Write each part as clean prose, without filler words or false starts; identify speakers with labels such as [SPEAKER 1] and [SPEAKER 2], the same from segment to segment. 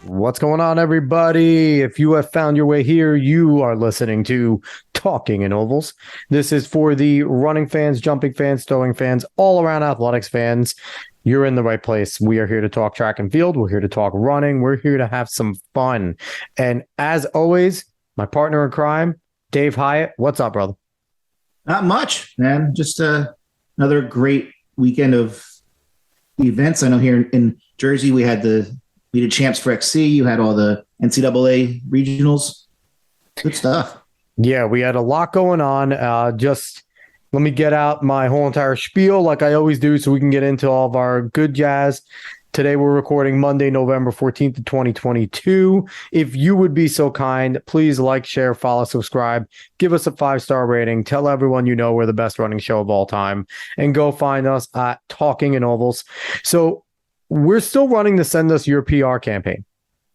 [SPEAKER 1] What's going on, everybody? If you have found your way here, you are listening to Talking in Ovals. This is for the running fans, jumping fans, throwing fans, all around athletics fans. You're in the right place. We are here to talk track and field. We're here to talk running. We're here to have some fun. And as always, my partner in crime, Dave Hyatt. What's up, brother?
[SPEAKER 2] Not much, man. Just another great weekend of events. I know here in Jersey we did champs for XC. You had all the NCAA regionals. Good stuff.
[SPEAKER 1] Yeah, we had a lot going on. Just let me get out my whole entire spiel like I always do so we can get into all of our good jazz. Today we're recording Monday, November 14th, 2022. If you would be so kind, please like, share, follow, subscribe, give us a 5-star rating, tell everyone you know we're the best running show of all time, and go find us at Talking in Ovals. So we're still running the Send Us Your PR campaign.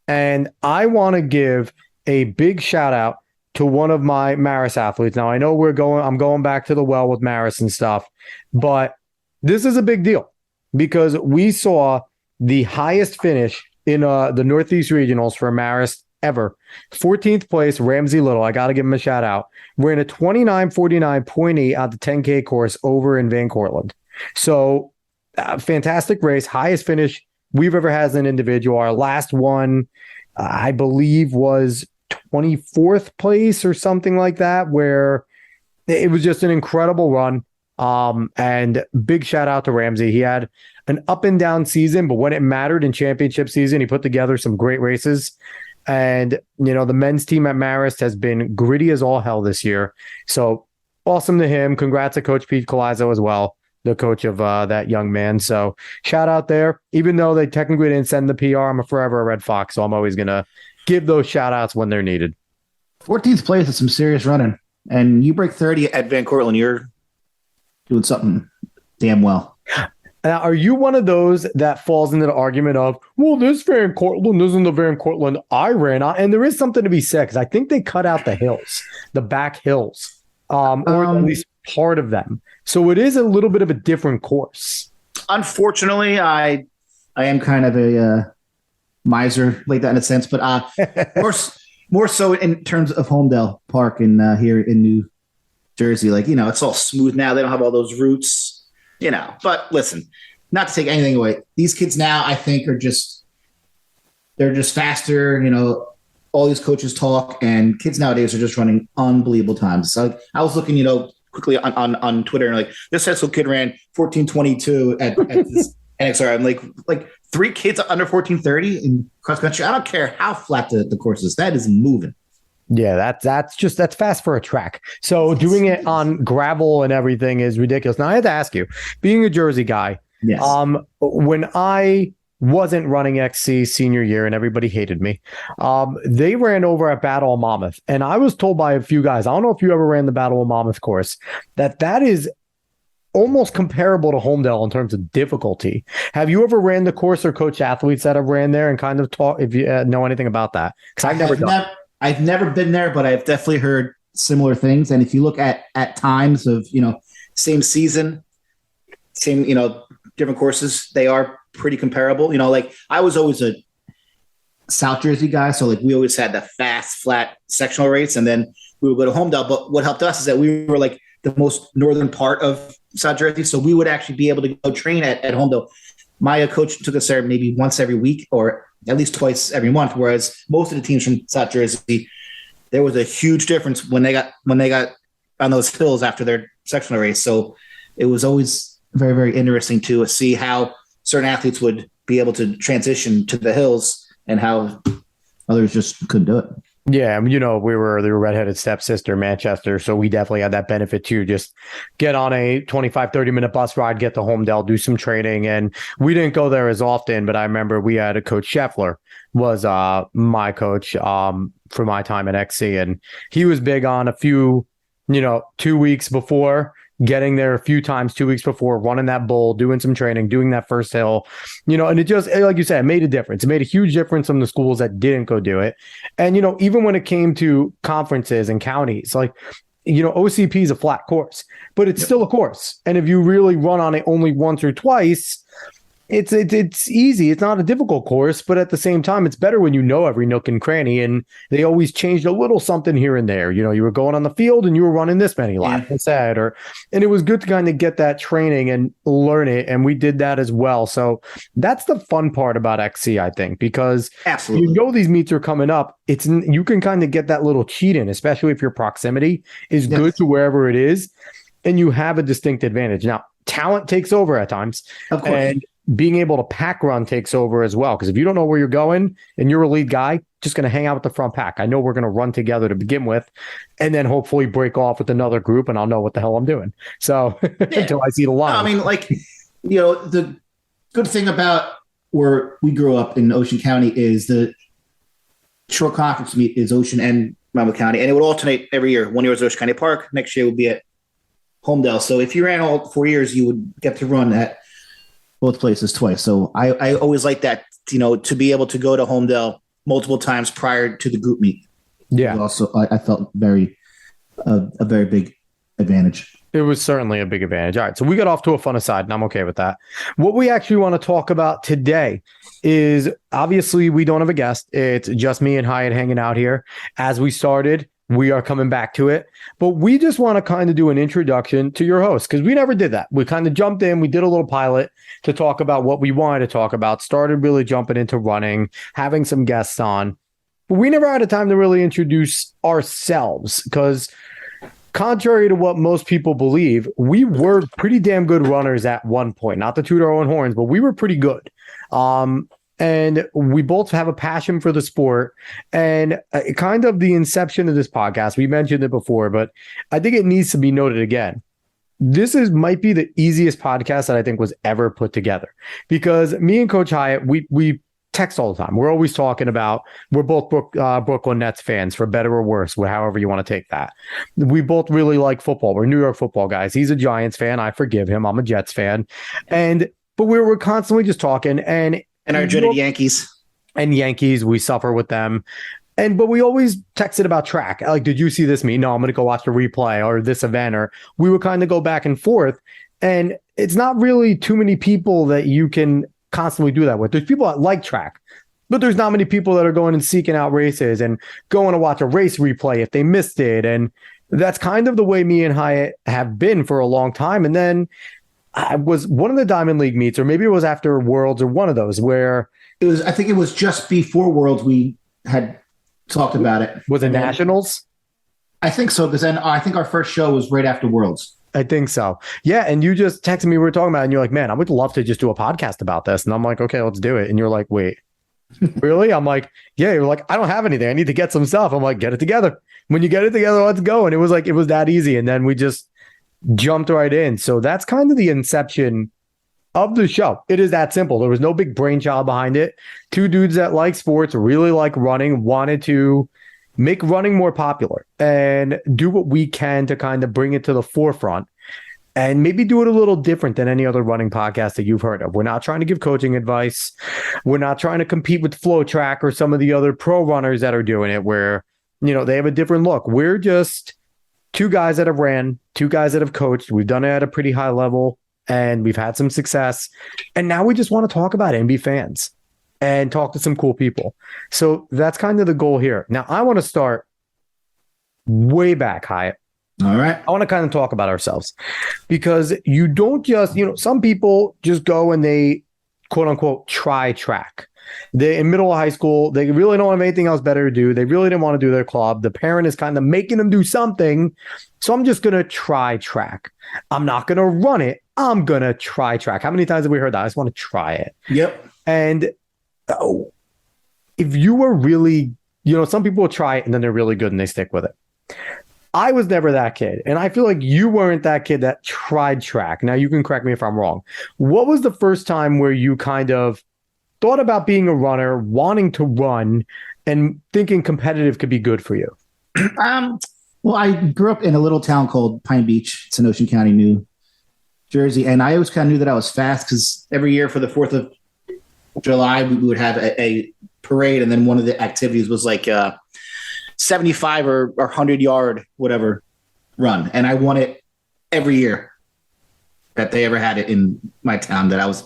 [SPEAKER 1] And I want to give a big shout out to one of my Maris athletes. Now, I know I'm going back to the well with Maris and stuff, but this is a big deal because we saw the highest finish in the Northeast Regionals for Maris ever. 14th place, Ramsey Little. I got to give him a shout out. We're in a 29:49.8 at the 10K course over in Van Cortlandt. So, fantastic race, highest finish we've ever had as an individual. Our last one, I believe, was 24th place or something like that, where it was just an incredible run. And big shout out to Ramsey. He had an up and down season, but when it mattered in championship season, he put together some great races. And, you know, the men's team at Marist has been gritty as all hell this year. So awesome to him. Congrats to Coach Pete Colizzo as well, the coach of that young man. So shout out there. Even though they technically didn't send the PR, I'm forever a Red Fox, so I'm always going to give those shout outs when they're needed.
[SPEAKER 2] 14th place is some serious running. And you break 30 at Van Cortlandt, you're doing something damn well.
[SPEAKER 1] Now, are you one of those that falls into the argument of, well, this Van Cortlandt isn't the Van Cortlandt I ran on? And there is something to be said, because I think they cut out the hills, the back hills, or at least part of them. So it is a little bit of a different course.
[SPEAKER 2] Unfortunately, I am kind of a miser like that in a sense, but more so in terms of Homedale Park in here in New Jersey. Like, you know, it's all smooth now. They don't have all those roots, you know. But listen, not to take anything away. These kids now, I think, they're just faster. You know, all these coaches talk, and kids nowadays are just running unbelievable times. So I was looking, you know, quickly on Twitter, and like, this high school kid ran 14:22 at this NXR. I'm like 3 kids under 14:30 in cross country. I don't care how flat the course is. That is moving.
[SPEAKER 1] Yeah, that's fast for a track. So doing it on gravel and everything is ridiculous. Now I have to ask you, being a Jersey guy,
[SPEAKER 2] yes.
[SPEAKER 1] When I wasn't running XC senior year and everybody hated me, they ran over at Battle of Monmouth, and I was told by a few guys, I don't know if you ever ran the Battle of Monmouth course, that is almost comparable to Homedale in terms of difficulty. Have you ever ran the course or coached athletes that have ran there and kind of talk if you know anything about that? Because
[SPEAKER 2] I've never been there, but I've definitely heard similar things. And if you look at times of, you know, same season, same, you know, different courses, they are pretty comparable. You know, like I was always a South Jersey guy. So like we always had the fast, flat sectional rates, and then we would go to Homedale. But what helped us is that we were like the most northern part of South Jersey. So we would actually be able to go train at Homedale. My coach took us there maybe once every week or at least twice every month. Whereas most of the teams from South Jersey, there was a huge difference when they got on those hills after their sectional race. So it was always very, very interesting to see how certain athletes would be able to transition to the hills and how others just couldn't do it.
[SPEAKER 1] Yeah, you know, we were the redheaded stepsister, Manchester, so we definitely had that benefit too. Just get on a 25, 30-minute bus ride, get to Homedale, do some training, and we didn't go there as often, but I remember we had a coach, Scheffler, was my coach for my time at XC, and he was big on a few, 2 weeks before getting there a few times 2 weeks before, running that bowl, doing some training, doing that first hill, and it just, like you said, it made a difference. It made a huge difference from the schools that didn't go do it. And, even when it came to conferences and counties, like, OCP is a flat course, but it's still a course. And if you really run on it only once or twice, it's easy. It's not a difficult course, but at the same time, it's better when you know every nook and cranny. And they always changed a little something here and there. You were going on the field and you were running this many laps instead, and it was good to kind of get that training and learn it. And we did that as well. So that's the fun part about XC, I think, because
[SPEAKER 2] absolutely,
[SPEAKER 1] these meets are coming up. You can kind of get that little cheat in, especially if your proximity is good to wherever it is, and you have a distinct advantage. Now, talent takes over at times,
[SPEAKER 2] of course.
[SPEAKER 1] And being able to pack run takes over as well. Because if you don't know where you're going and you're a lead guy, just going to hang out with the front pack. I know we're going to run together to begin with, and then hopefully break off with another group, and I'll know what the hell I'm doing. So until I see the line.
[SPEAKER 2] I mean, the good thing about where we grew up in Ocean County is the short conference meet is Ocean and Monmouth County, and it would alternate every year. 1 year was Ocean County Park, next year would be at Homedale. So if you ran all 4 years, you would get to run at both places twice. So I always like that, to be able to go to Homedale multiple times prior to the group meet.
[SPEAKER 1] Yeah.
[SPEAKER 2] Also, I felt a very big advantage.
[SPEAKER 1] It was certainly a big advantage. All right, so we got off to a fun aside, and I'm okay with that. What we actually want to talk about today is, obviously, we don't have a guest. It's just me and Hyatt hanging out here. As we started, we are coming back to it. But we just want to kind of do an introduction to your host, because we never did that. We kind of jumped in. We did a little pilot to talk about what we wanted to talk about, started really jumping into running, having some guests on. But we never had a time to really introduce ourselves, because contrary to what most people believe, we were pretty damn good runners at one point. Not to toot our own horns, but we were pretty good. And we both have a passion for the sport, and kind of the inception of this podcast. We mentioned it before, but I think it needs to be noted again. This might be the easiest podcast that I think was ever put together, because me and Coach Hyatt, we text all the time. We're always talking about, we're both Brooklyn Nets fans, for better or worse, however you want to take that. We both really like football. We're New York football guys. He's a Giants fan. I forgive him. I'm a Jets fan. But we're constantly just talking, and
[SPEAKER 2] our dreaded Yankees.
[SPEAKER 1] And Yankees, we suffer with them. But we always texted about track. Like, did you see this meet? No, I'm going to go watch the replay, or this event, or we would kind of go back and forth. And it's not really too many people that you can constantly do that with. There's people that like track, but there's not many people that are going and seeking out races and going to watch a race replay if they missed it. And that's kind of the way me and Hyatt have been for a long time. And then I was one of the Diamond League meets, or maybe it was after Worlds, or one of those where
[SPEAKER 2] it was. I think it was just before Worlds we had talked about it.
[SPEAKER 1] Was it Nationals?
[SPEAKER 2] I think so, because then I think our first show was right after Worlds.
[SPEAKER 1] I think so. Yeah, and you just texted me, we were talking about it, and you're like, man, I would love to just do a podcast about this. And I'm like, okay, let's do it. And you're like, wait, really? I'm like, yeah. You're like, I don't have anything. I need to get some stuff. I'm like, get it together. When you get it together, let's go. And it was that easy. And then we just jumped right in. So that's kind of the inception of the show. It is that simple. There was no big brainchild behind it. Two dudes that like sports, really like running, wanted to make running more popular and do what we can to kind of bring it to the forefront, and maybe do it a little different than any other running podcast that you've heard of. We're not trying to give coaching advice. We're not trying to compete with Flow Track or some of the other pro runners that are doing it, where, they have a different look. We're just two guys that have ran, two guys that have coached. We've done it at a pretty high level, and we've had some success. And now we just want to talk about it and be fans and talk to some cool people. So that's kind of the goal here. Now, I want to start way back, Hyatt.
[SPEAKER 2] All right.
[SPEAKER 1] I want to kind of talk about ourselves, because you don't just, some people just go and they, quote unquote, try track. They, in middle of high school, they really don't have anything else better to do. They really didn't want to do their club. The parent is kind of making them do something. So I'm just going to try track. I'm not going to run it. I'm going to try track. How many times have we heard that? I just want to try it.
[SPEAKER 2] Yep.
[SPEAKER 1] And if you were really, some people will try it and then they're really good and they stick with it. I was never that kid. And I feel like you weren't that kid that tried track. Now, you can correct me if I'm wrong. What was the first time where you kind of thought about being a runner, wanting to run, and thinking competitive could be good for you?
[SPEAKER 2] Well, I grew up in a little town called Pine Beach. It's in Ocean County, New Jersey. And I always kind of knew that I was fast because every year for the 4th of July, we would have a parade. And then one of the activities was like 75 or 100-yard, whatever, run. And I won it every year that they ever had it in my town that I was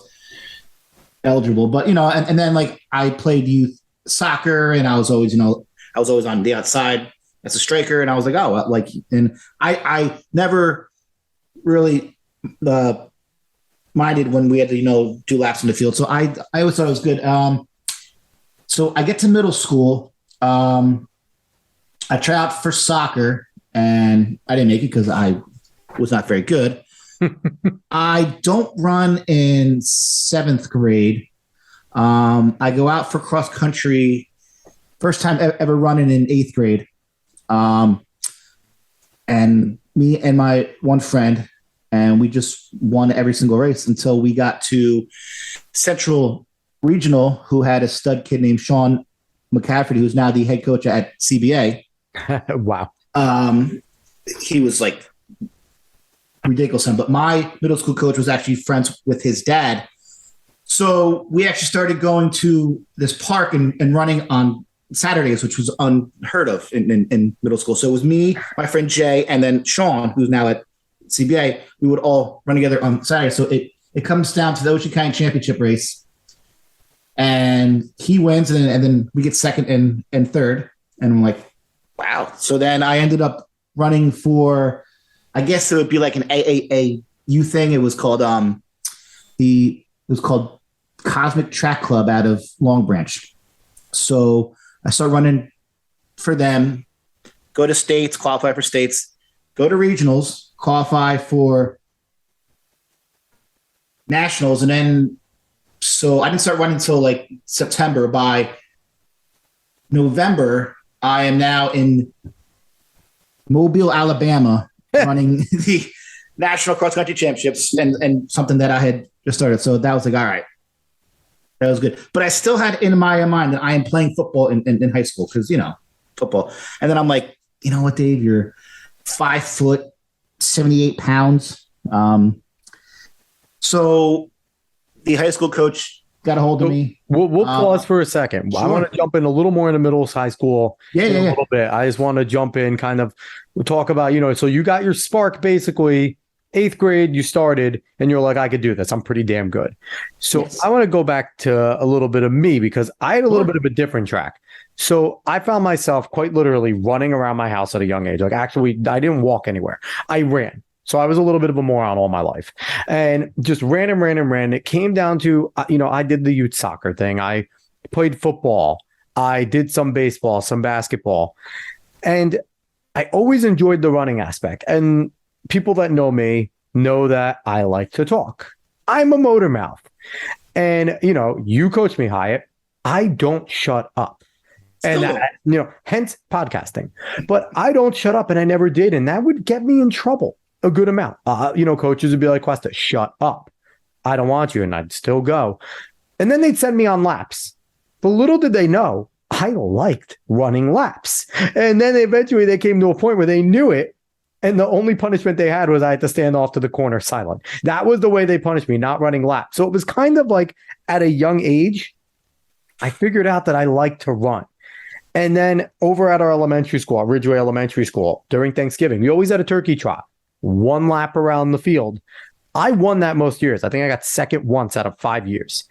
[SPEAKER 2] eligible. But, and then like I played youth soccer and I was always on the outside as a striker. And I was like, oh, like, and I never really minded when we had to, do laps in the field. So I always thought it was good. So I get to middle school. I try out for soccer and I didn't make it because I was not very good. I don't run in 7th grade. I go out for cross country, first time ever running in 8th grade. And me and my one friend, and we just won every single race until we got to Central Regional, who had a stud kid named Sean McCafferty, who's now the head coach at CBA.
[SPEAKER 1] Wow.
[SPEAKER 2] He was like ridiculous. But my middle school coach was actually friends with his dad. So we actually started going to this park and running on Saturdays, which was unheard of in middle school. So it was me, my friend Jay, and then Sean, who's now at CBA. We would all run together on Saturday. So it comes down to the Ocean County Championship race. And he wins, and then we get second and third. And I'm like, wow. So then I ended up running for, I guess it would be like an AAAU thing. It was called Cosmic Track Club out of Long Branch. So I started running for them, go to states, qualify for states, go to regionals, qualify for nationals. And then, so I didn't start running until like September. By November, I am now in Mobile, Alabama, running the National Cross Country Championships and something that I had just started. So that was like, all right, that was good. But I still had in my mind that I am playing football in high school because, football. And then I'm like, you know what, Dave, you're 5 foot, 78 pounds. So the high school coach got a hold of me.
[SPEAKER 1] We'll pause for a second. Sure. I want to jump in a little more in the middle of high school.
[SPEAKER 2] Yeah.
[SPEAKER 1] A little bit. I just want to jump in, kind of talk about, so you got your spark basically 8th grade, you started and you're like, I could do this. I'm pretty damn good. So yes. I want to go back to a little bit of me because I had a little bit of a different track. So I found myself quite literally running around my house at a young age. Like actually, I didn't walk anywhere. I ran. So I was a little bit of a moron all my life and just ran and ran and ran. It came down to, I did the youth soccer thing. I played football. I did some baseball, some basketball. And I always enjoyed the running aspect. And people that know me know that I like to talk. I'm a motor mouth. And, you coach me, Hyatt. I don't shut up. And, hence podcasting. But I don't shut up and I never did. And that would get me in trouble. A good amount. Coaches would be like, Cuesta, shut up. I don't want you. And I'd still go. And then they'd send me on laps. But little did they know, I liked running laps. And then eventually they came to a point where they knew it. And the only punishment they had was I had to stand off to the corner silent. That was the way they punished me, not running laps. So it was kind of like at a young age, I figured out that I liked to run. And then over at our elementary school, Ridgeway Elementary School, during Thanksgiving, we always had a turkey trot. 1 lap around the field. I won that most years. I think I got second once out of 5 years.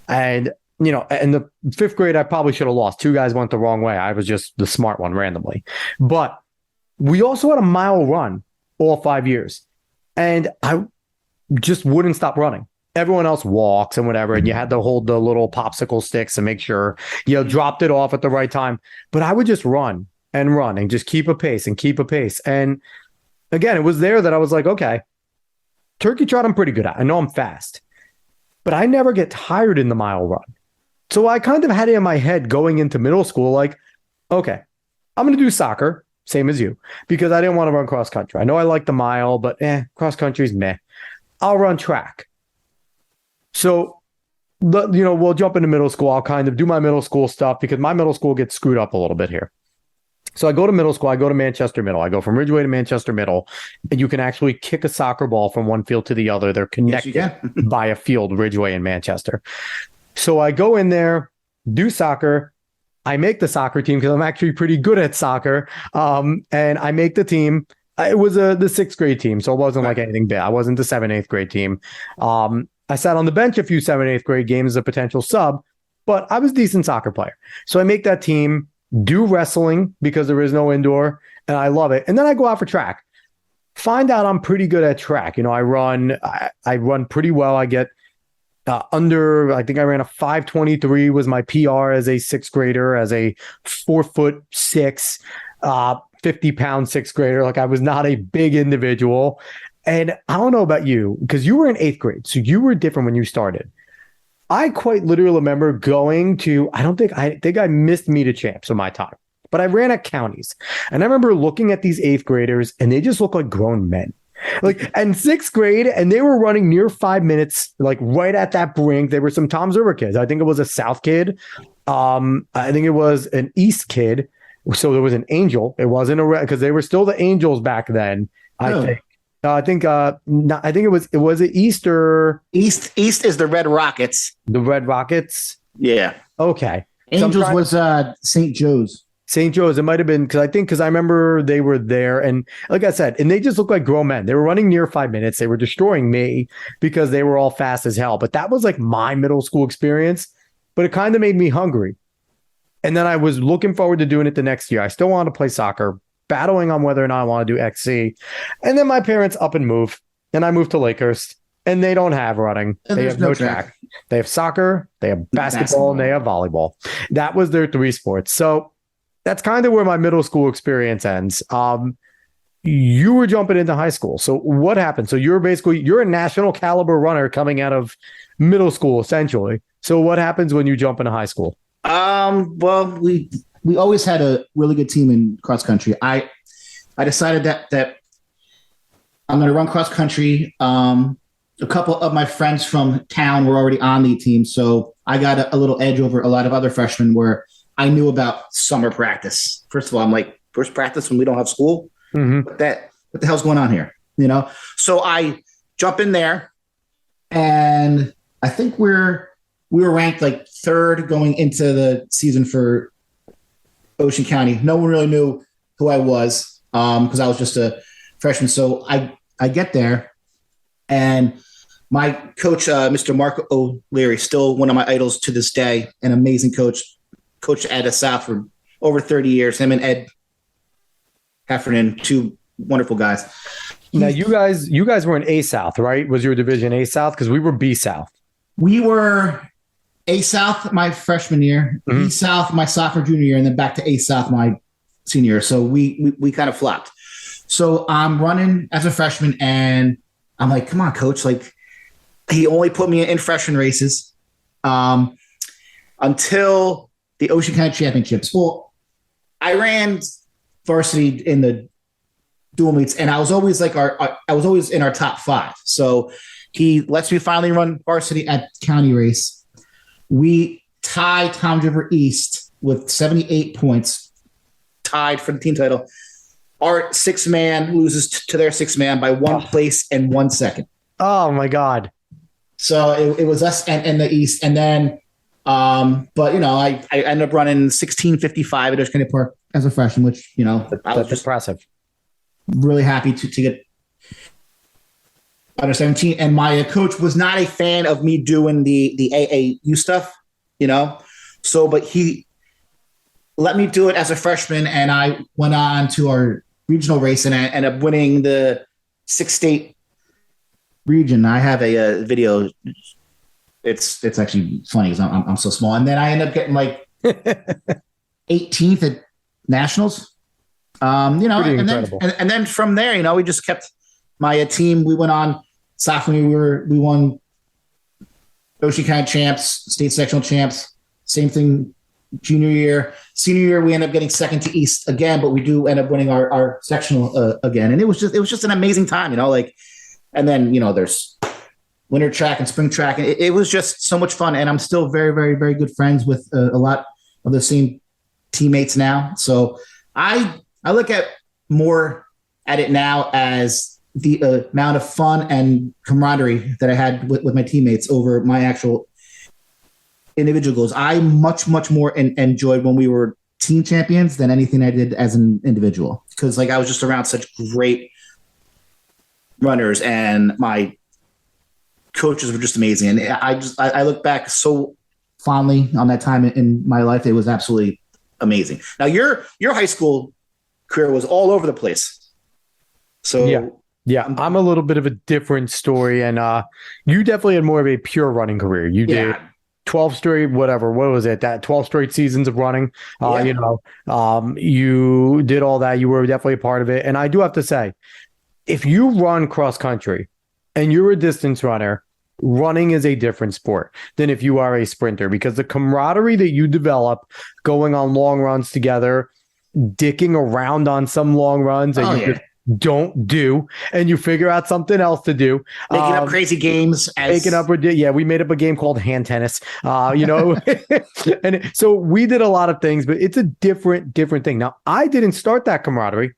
[SPEAKER 1] And, in the 5th grade, I probably should have lost. 2 guys went the wrong way. I was just the smart one randomly. But we also had a mile run all 5 years. And I just wouldn't stop running. Everyone else walks and whatever. And you had to hold the little popsicle sticks and make sure you dropped it off at the right time. But I would just run and just keep a pace. And again, it was there that I was like, okay, turkey trot I'm pretty good at. I know I'm fast, but I never get tired in the mile run. So I kind of had it in my head going into middle school, like, okay, I'm going to do soccer, same as you, because I didn't want to run cross country. I know I like the mile, but cross country's meh. I'll run track. So, we'll jump into middle school. I'll kind of do my middle school stuff because my middle school gets screwed up a little bit here. So I go to middle school. I go to Manchester Middle. I go from Ridgeway to Manchester Middle, and you can actually kick a soccer ball from one field to the other. They're
[SPEAKER 2] Yes, you
[SPEAKER 1] connected
[SPEAKER 2] can.
[SPEAKER 1] by a field, Ridgeway and Manchester. So I go in there, do soccer. I make the soccer team because I'm actually pretty good at soccer. And I make the team. It was the sixth grade team, so it wasn't like anything bad. I wasn't the 7th, 8th grade team. I sat on the bench a few 7th, 8th grade games as a potential sub, but I was a decent soccer player. So I make that team, do wrestling because there is no indoor, and I love it. And then I go out for track. Find out I'm pretty good at track. I run pretty well. I get I think I ran a 5:23 was my PR as a sixth grader, as a 4'6", 50-pound sixth grader. Like I was not a big individual. And I don't know about you, because you were in 8th grade, so you were different when you started. I quite literally remember going to, I think I missed meet of champs in my time, but I ran at counties. And I remember looking at these 8th graders and they just look like grown men. Like in 6th grade, and they were running near 5 minutes, like right at that brink. They were some Tom Zerber kids. I think it was a South kid. I think it was an East kid. So there was an Angel. It wasn't because they were still the Angels back then. I think it was an Easter.
[SPEAKER 2] East is the Red Rockets.
[SPEAKER 1] The Red Rockets.
[SPEAKER 2] Yeah.
[SPEAKER 1] Okay.
[SPEAKER 2] Angels was St. Joe's.
[SPEAKER 1] St. Joe's. It might have been because I remember they were there, and like I said, and they just looked like grown men. They were running near 5 minutes. They were destroying me because they were all fast as hell. But that was like my middle school experience. But it kind of made me hungry. And then I was looking forward to doing it the next year. I still wanted to play soccer, battling on whether or not I want to do XC. And then my parents up and move, and I moved to Lakehurst, and they don't have running.
[SPEAKER 2] And
[SPEAKER 1] they have no track. They have soccer, they have basketball, and they have volleyball. That was their 3 sports. So that's kind of where my middle school experience ends. You were jumping into high school. So what happened? So you're a national caliber runner coming out of middle school, essentially. So what happens when you jump into high school?
[SPEAKER 2] Well, we always had a really good team in cross country. I decided that I'm going to run cross country. A couple of my friends from town were already on the team, so I got a little edge over a lot of other freshmen where I knew about summer practice. First of all, I'm like, first practice when we don't have school?
[SPEAKER 1] Mm-hmm.
[SPEAKER 2] What the hell's going on here? So I jump in there, and I think we were ranked like 3rd going into the season for Ocean County. No one really knew who I was because I was just a freshman. So I get there, and my coach, Mr. Mark O'Leary, still one of my idols to this day, an amazing coach, coached at South for over 30 years. Him and Ed Heffernan, 2 wonderful guys.
[SPEAKER 1] Now you guys were in A South, right? Was your division A South? Because we were B South.
[SPEAKER 2] We were A South my freshman year, B South my sophomore junior year, and then back to A South my senior year. So we kind of flopped. So I'm running as a freshman, and I'm like, come on, coach. Like, he only put me in freshman races until the Ocean County Championships. Well, I ran varsity in the dual meets, and I was always like I was always in our top 5. So he lets me finally run varsity at county race. We tie Tom River East with 78 points, tied for the team title. Our 6th man loses to their 6th man by 1 place and 1 second.
[SPEAKER 1] Oh my God.
[SPEAKER 2] So it was us and the East. And then, but I ended up running 16:55 at Ocean County Park as a freshman, which, I was just
[SPEAKER 1] impressive. Really
[SPEAKER 2] happy to get under 17. And my coach was not a fan of me doing the AAU stuff, So, but he let me do it as a freshman, and I went on to our regional race, and I ended up winning the 6-state region. I have a video. It's actually funny because I'm so small. And then I ended up getting like 18th at nationals. And then from there, we just kept my team. We went on sophomore year. We won Ocean County champs, state sectional champs. Same thing junior year. Senior year, we end up getting 2nd to East again, but we do end up winning our sectional again. And it was just an amazing time, and then, there's winter track and spring track. And it was just so much fun. And I'm still very, very, very good friends with a lot of the same teammates now. So I look at more at it now as the amount of fun and camaraderie that I had with my teammates over my actual individual goals. I much more enjoyed when we were team champions than anything I did as an individual, because like I was just around such great runners and my coaches were just amazing. And I look back so fondly on that time in my life. It was absolutely amazing. Now your high school career was all over the place. So
[SPEAKER 1] yeah, I'm a little bit of a different story, and you definitely had more of a pure running career. You did 12 straight, whatever. What was it? That 12 straight seasons of running. You did all that. You were definitely a part of it. And I do have to say, if you run cross country and you're a distance runner, running is a different sport than if you are a sprinter, because the camaraderie that you develop going on long runs together, dicking around on some long runs that just don't do, and you figure out something else to do,
[SPEAKER 2] making up crazy games,
[SPEAKER 1] we made up a game called hand tennis, and so we did a lot of things, but it's a different thing. Now, I didn't start that camaraderie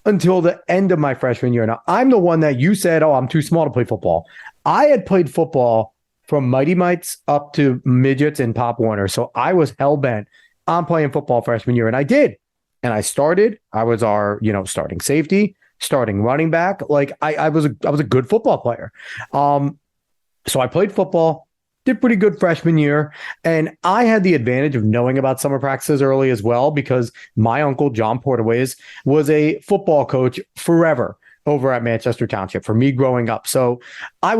[SPEAKER 1] until the end of my freshman year. Now, I'm the one that you said, I'm too small to play football. I had played football from Mighty Mites up to midgets and Pop Warner, so I was hell-bent on playing football freshman year, and I did. And I was our, starting safety, starting running back. Like I was a good football player. So I played football, did pretty good freshman year. And I had the advantage of knowing about summer practices early as well, because my uncle, John Portaways, was a football coach forever over at Manchester Township for me growing up. So I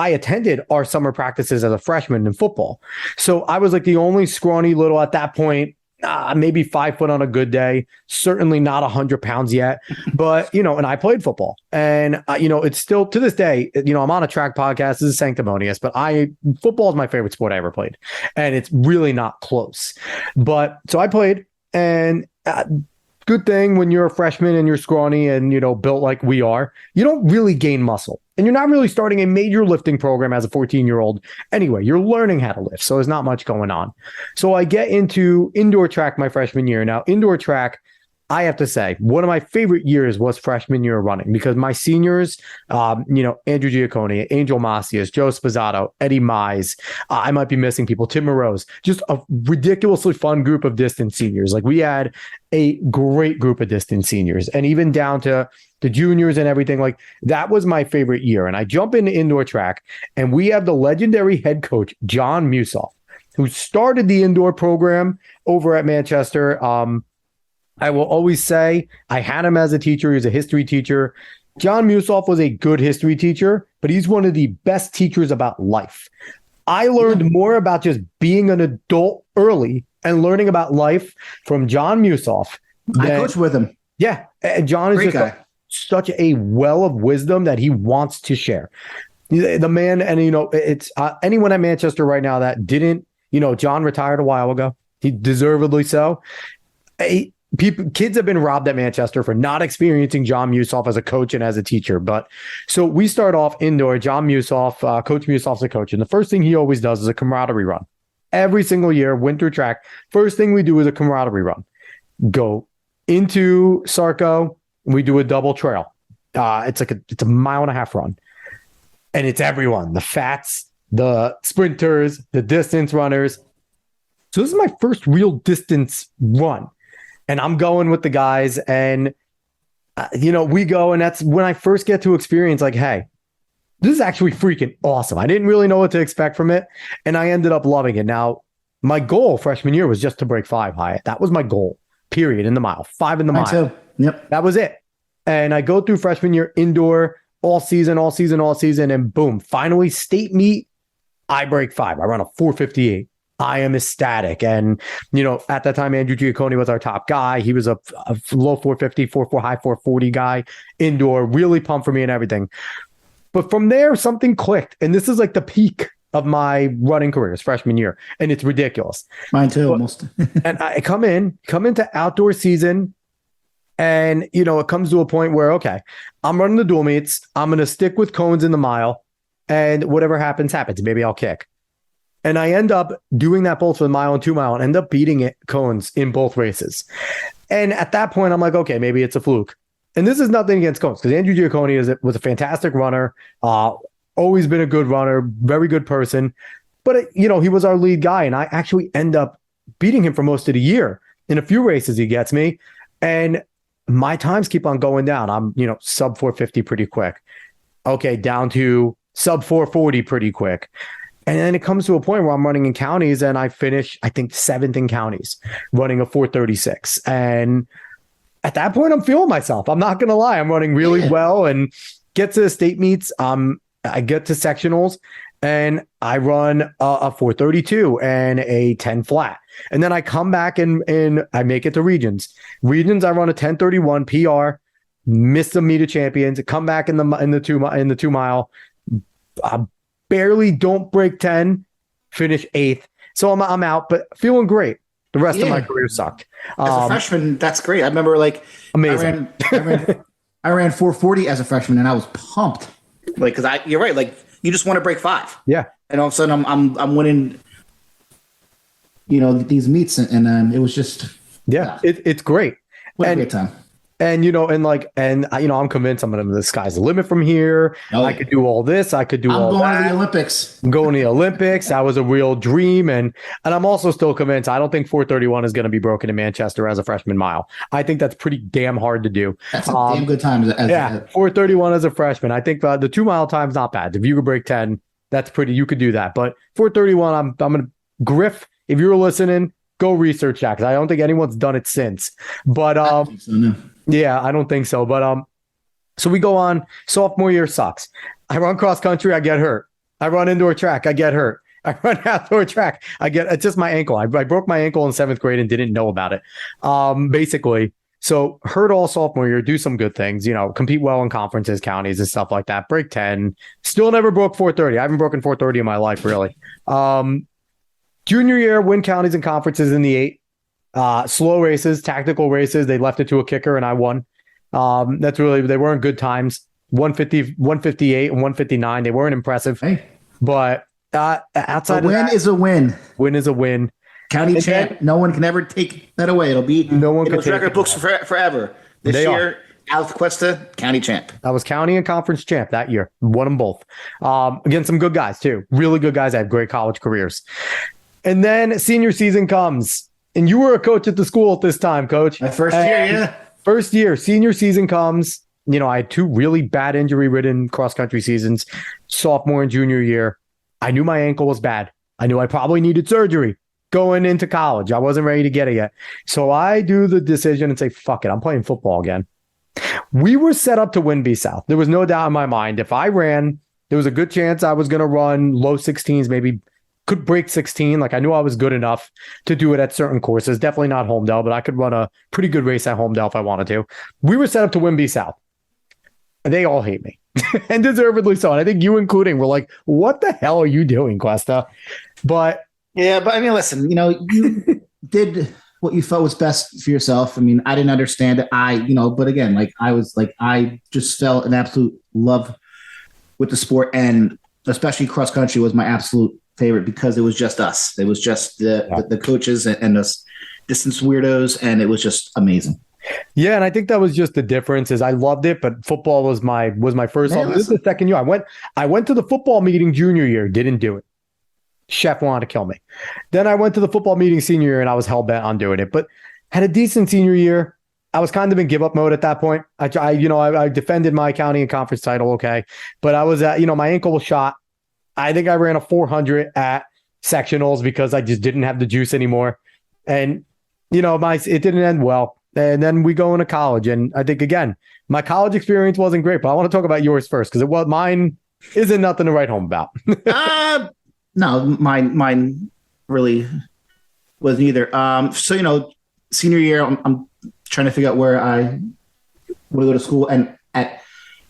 [SPEAKER 1] attended our summer practices as a freshman in football. So I was like the only scrawny little, at that point, maybe 5 foot on a good day, certainly not 100 pounds yet, but, and I played football, and, it's still to this day, I'm on a track podcast. This is sanctimonious, but football is my favorite sport I ever played, and it's really not close. But so I played, and good thing when you're a freshman and you're scrawny and, built like we are, you don't really gain muscle. And you're not really starting a major lifting program as a 14-year-old. Anyway, you're learning how to lift, so there's not much going on. So I get into indoor track my freshman year. Now, indoor track, I have to say, one of my favorite years was freshman year running, because my seniors, Andrew Giaccone, Angel Macias, Joe Spazzato, Eddie Mize, I might be missing people, Tim Morose, just a ridiculously fun group of distance seniors. Like, we had a great group of distance seniors, and even down to the juniors and everything. Like, that was my favorite year. And I jump into indoor track, and we have the legendary head coach, John Musoff, who started the indoor program over at Manchester. I will always say I had him as a teacher. He was a history teacher. John Musoff was a good history teacher, but he's one of the best teachers about life. I learned more about just being an adult early and learning about life from John Musoff.
[SPEAKER 2] I coached with him.
[SPEAKER 1] Yeah. John is just such a well of wisdom that he wants to share. The man, and, it's anyone at Manchester right now that didn't, John retired a while ago. He deservedly so. Kids have been robbed at Manchester for not experiencing John Musoff as a coach and as a teacher. But so we start off indoor. John Musoff, Coach Musoff's a coach, and the first thing he always does is a camaraderie run. Every single year, winter track, first thing we do is a camaraderie run. Go into Sarco, we do a double trail. It's a 1.5 mile run, and it's everyone: the fats, the sprinters, the distance runners. So this is my first real distance run. And I'm going with the guys, and, we go, and that's when I first get to experience, like, hey, this is actually freaking awesome. I didn't really know what to expect from it, and I ended up loving it. Now, my goal freshman year was just to break 5 high. That was my goal, period, in the mile, 5 in the mile.
[SPEAKER 2] Too. Yep.
[SPEAKER 1] That was it. And I go through freshman year indoor all season, and boom, finally state meet, I break 5. I run a 4:58. I am ecstatic. And, at that time, Andrew Giaccone was our top guy. He was a low 450, 4.4, high 440 guy indoor, really pumped for me and everything. But from there, something clicked. And this is like the peak of my running career, is freshman year. And it's ridiculous.
[SPEAKER 2] Mine too, almost.
[SPEAKER 1] And I come into outdoor season. And, it comes to a point where, okay, I'm running the dual meets. I'm going to stick with cones in the mile. And whatever happens, happens. Maybe I'll kick. And I end up doing that both for the mile and 2 mile and end up beating Cones in both races. And at that point, I'm like, okay, maybe it's a fluke. And this is nothing against Cones because Andrew Giaccone was a fantastic runner, always been a good runner, very good person. But, he was our lead guy. And I actually end up beating him for most of the year. In a few races, he gets me. And my times keep on going down. I'm, sub 450 pretty quick. Okay, down to sub 440 pretty quick. And then it comes to a point where I'm running in counties and I finish, I think, 7th in counties, running a 436. And at that point, I'm feeling myself. I'm not going to lie. I'm running really well and get to the state meets. I get to sectionals and I run a 432 and a 10 flat. And then I come back and I make it to regions. Regions, I run a 1031 PR, miss the meet of champions, come back in the 2 mile. I barely don't break 10, finish 8th. So I'm out, but feeling great. The rest of my career sucked.
[SPEAKER 2] As a freshman, that's great. I remember
[SPEAKER 1] amazing.
[SPEAKER 2] I ran 440 as a freshman and I was pumped. Because you're right. You just want to break 5.
[SPEAKER 1] Yeah.
[SPEAKER 2] And all of a sudden I'm winning, these meets and it was just,
[SPEAKER 1] it's great.
[SPEAKER 2] What a great time.
[SPEAKER 1] And, I'm convinced the sky's the limit from here. I could do all this. I could do all that.
[SPEAKER 2] I'm going to the Olympics.
[SPEAKER 1] I'm going to the Olympics. That was a real dream. And I'm also still convinced I don't think 431 is going to be broken in Manchester as a freshman mile. I think that's pretty damn hard to do.
[SPEAKER 2] That's a damn good time.
[SPEAKER 1] 431 as a freshman. I think the 2 mile time's not bad. If you could break 10, that's pretty, you could do that. But 431, I'm going to Griff, if you were listening, go research that because I don't think anyone's done it since. But
[SPEAKER 2] I don't think so, no.
[SPEAKER 1] Yeah, I don't think so. But so we go on. Sophomore year sucks. I run cross country, I get hurt. I run indoor track, I get hurt. I run outdoor track, it's just my ankle. I broke my ankle in 7th grade and didn't know about it. Basically. So hurt all sophomore year, do some good things, compete well in conferences, counties, and stuff like that. Break 10. Still never broke 430. I haven't broken 430 in my life, really. Junior year, win counties and conferences in the 8. Slow races, tactical races. They left it to a kicker and I won. They weren't good times. 150, 158 and 159. They weren't impressive.
[SPEAKER 2] Hey.
[SPEAKER 1] But outside
[SPEAKER 2] a win is a win.
[SPEAKER 1] Win is a win.
[SPEAKER 2] County champ. No one can ever take that away. It'll be
[SPEAKER 1] no one can take
[SPEAKER 2] record books forever. This year, Alex Cuesta, county champ.
[SPEAKER 1] I was county and conference champ that year. Won them both. Against some good guys too. Really good guys that had great college careers. And then senior season comes. And you were a coach at the school at this time, Coach.
[SPEAKER 2] My first year, yeah.
[SPEAKER 1] First year, senior season comes. I had 2 really bad injury-ridden cross-country seasons, sophomore and junior year. I knew my ankle was bad. I knew I probably needed surgery going into college. I wasn't ready to get it yet. So I do the decision and say, fuck it, I'm playing football again. We were set up to win B-South. There was no doubt in my mind. If I ran, there was a good chance I was going to run low 16s, maybe could break 16. I knew I was good enough to do it at certain courses. Definitely not Homedale, but I could run a pretty good race at Homedale if I wanted to. We were set up to win B-South. They all hate me. And deservedly so. And I think you including were like, what the hell are you doing, Cuesta? But
[SPEAKER 2] yeah, but I mean, listen, you did what you felt was best for yourself. I mean, I didn't understand it. But again, I just felt an absolute love with the sport, and especially cross country was my absolute favorite because it was just us. It was just the coaches and us distance weirdos, and it was just amazing.
[SPEAKER 1] Yeah, and I think that was just the difference. Is I loved it, but football was my first. This is the second year. I went to the football meeting junior year, didn't do it. Chef wanted to kill me. Then I went to the football meeting senior year, and I was hell bent on doing it. But had a decent senior year. I was kind of in give up mode at that point. I defended my county and conference title, okay, but I was at my ankle was shot. I think I ran a 400 at sectionals because I just didn't have the juice anymore. And, it didn't end well. And then we go into college. And I think, again, my college experience wasn't great, but I want to talk about yours first because mine isn't nothing to write home about.
[SPEAKER 2] No, mine really was neither. So, senior year, I'm trying to figure out where I want to go to school. And at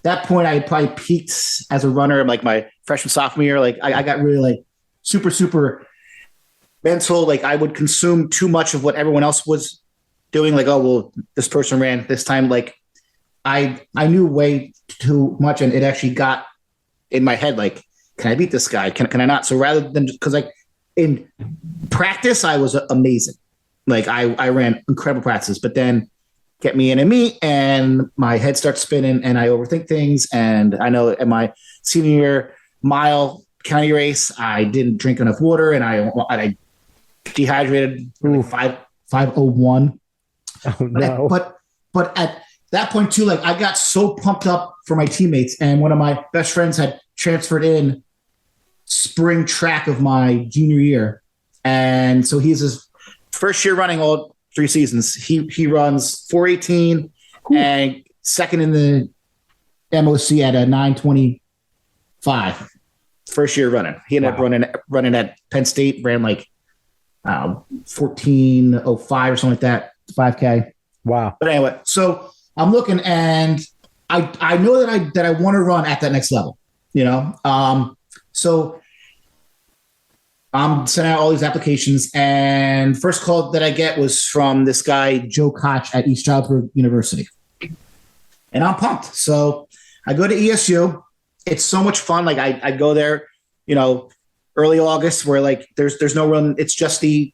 [SPEAKER 2] that point, I had probably peaked as a runner, like my freshman, sophomore year. I got really super, super mental. I would consume too much of what everyone else was doing. This person ran this time. I knew way too much, and it actually got in my head. Can I beat this guy? Can I not? So rather than because in practice, I was amazing. Like I ran incredible practices, but then get me in a meet and my head starts spinning and I overthink things. And I know in my senior year mile county race, I didn't drink enough water and I dehydrated 5:01.
[SPEAKER 1] Oh no!
[SPEAKER 2] But at that point too, like I got so pumped up for my teammates, and one of my best friends had transferred in spring track of my junior year, and so he's his first year running all 3 seasons. He runs 4:18 and second in the MOC at a 9:25. First year running, he ended up running at Penn State, ran like 14:05 or something like that, 5K.
[SPEAKER 1] Wow.
[SPEAKER 2] But anyway, so I'm looking and I know that I want to run at that next level, you know? So I'm sending out all these applications, and first call that I get was from this guy, Joe Koch at East Stroudsburg University. And I'm pumped. So I go to ESU. It's so much fun. Like I go there, you know, early August where like there's no run. It's just the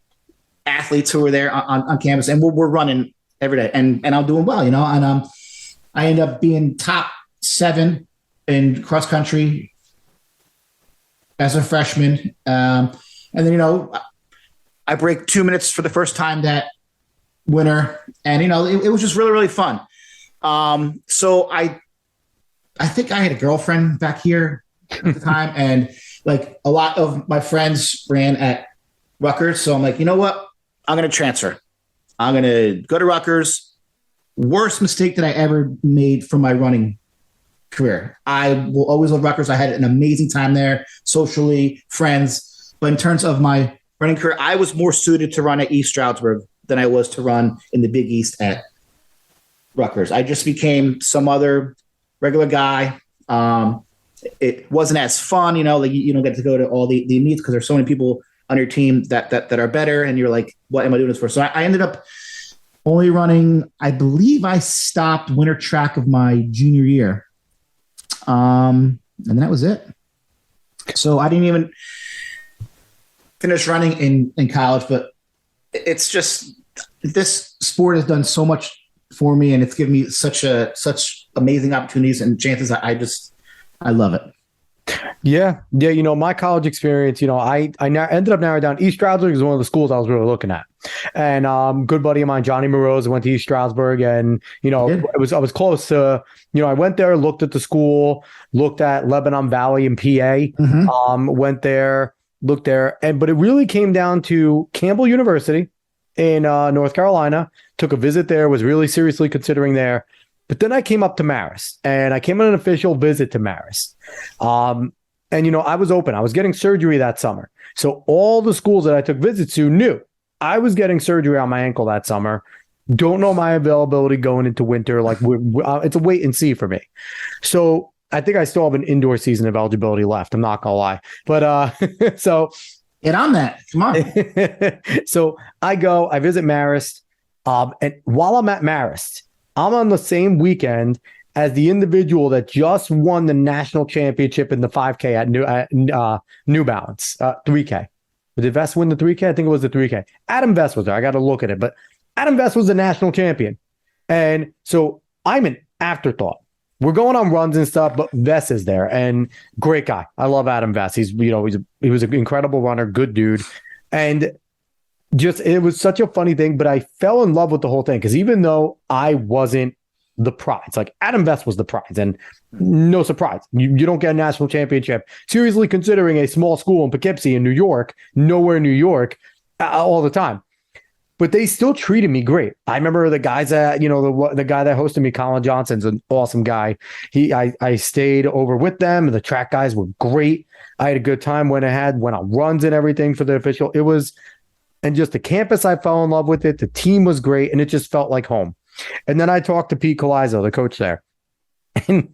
[SPEAKER 2] athletes who are there on campus, and we're running every day, and I'm doing well, you know, and I end up being top 7 in cross country as a freshman. And then, you know, I break 2 minutes for the first time that winter, and, you know, it was just really, really fun. So I think I had a girlfriend back here at the time, and like a lot of my friends ran at Rutgers. So I'm like, you know what? I'm going to transfer. I'm going to go to Rutgers. Worst mistake that I ever made from my running career. I will always love Rutgers. I had an amazing time there, socially, friends. But in terms of my running career, I was more suited to run at East Stroudsburg than I was to run in the Big East at Rutgers. I just became some other regular guy. It wasn't as fun, you know, like you don't get to go to all the meets because there's so many people on your team that are better, and you're like, what am I doing this for? So I ended up only running, I believe I stopped winter track of my junior year. And that was it. So I didn't even finish running in college, but it's just, this sport has done so much for me, and it's given me such amazing opportunities and chances. I love it.
[SPEAKER 1] Yeah. You know, my college experience, you know, I ended up narrowing down. East Stroudsburg is one of the schools I was really looking at. And good buddy of mine, Johnny Moroz, went to East Stroudsburg, and, you know, I was close to, you know, I went there, looked at the school, looked at Lebanon Valley in PA, went there, looked there. But it really came down to Campbell University in North Carolina, took a visit there, was really seriously considering there. But then I came up to Marist, and I came on an official visit to Marist. And, you know, I was open. I was getting surgery that summer. So all the schools that I took visits to knew I was getting surgery on my ankle that summer. Don't know my availability going into winter. Like, it's a wait and see for me. So I think I still have an indoor season of eligibility left. I'm not going to lie. But so
[SPEAKER 2] get on that. Come on.
[SPEAKER 1] So I visit Marist. And while I'm at Marist, I'm on the same weekend as the individual that just won the national championship in the 5K at New Balance, 3K. Did Vest win the 3K? I think it was the 3K. Adam Vest was there. I got to look at it. But Adam Vest was the national champion. And so I'm an afterthought. We're going on runs and stuff, but Vest is there. And great guy. I love Adam Vest. He was an incredible runner, good dude. And just, it was such a funny thing, but I fell in love with the whole thing because even though I wasn't the prize, like Adam Vest was the prize, and no surprise, you don't get a national championship. Seriously considering a small school in Poughkeepsie in New York, nowhere New York, all the time. But they still treated me great. I remember the guys that, you know, the guy that hosted me, Colin Johnson's an awesome guy. I stayed over with them. The track guys were great. I had a good time, went on runs and everything for the official. It was. And just the campus, I fell in love with it. The team was great, and it just felt like home. And then I talked to Pete Colizzo, the coach there. And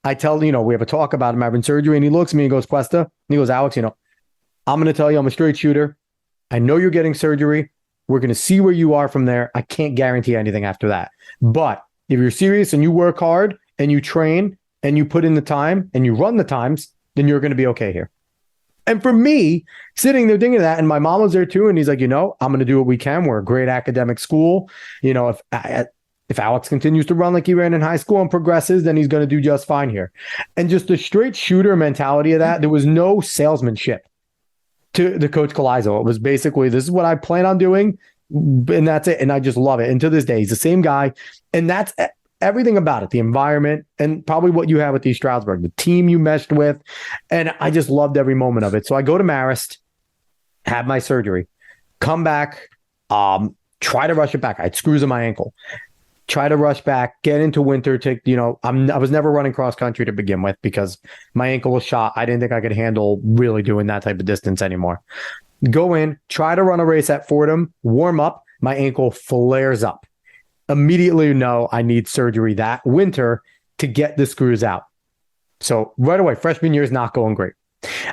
[SPEAKER 1] I tell, you know, we have a talk about him having surgery, and he looks at me and goes, Cuesta, and he goes, Alex, you know, I'm going to tell you I'm a straight shooter. I know you're getting surgery. We're going to see where you are from there. I can't guarantee anything after that. But if you're serious and you work hard and you train and you put in the time and you run the times, then you're going to be okay here. And for me, sitting there thinking that, and my mom was there too, and he's like, I'm going to do what we can. We're a great academic school. If Alex continues to run like he ran in high school and progresses, then he's going to do just fine here. And just the straight shooter mentality of that, there was no salesmanship to the Coach Collazo. It was basically, this is what I plan on doing, and that's it. And I just love it. And to this day, he's the same guy. And that's everything about it, the environment, and probably what you have with East Stroudsburg, the team you meshed with. And I just loved every moment of it. So I go to Marist, have my surgery, come back, try to rush it back. I had screws in my ankle. Try to rush back, get into winter. I was never running cross country to begin with because my ankle was shot. I didn't think I could handle really doing that type of distance anymore. Go in, try to run a race at Fordham, warm up. My ankle flares up. Immediately know I need surgery that winter to get the screws out. So right away, freshman year is not going great.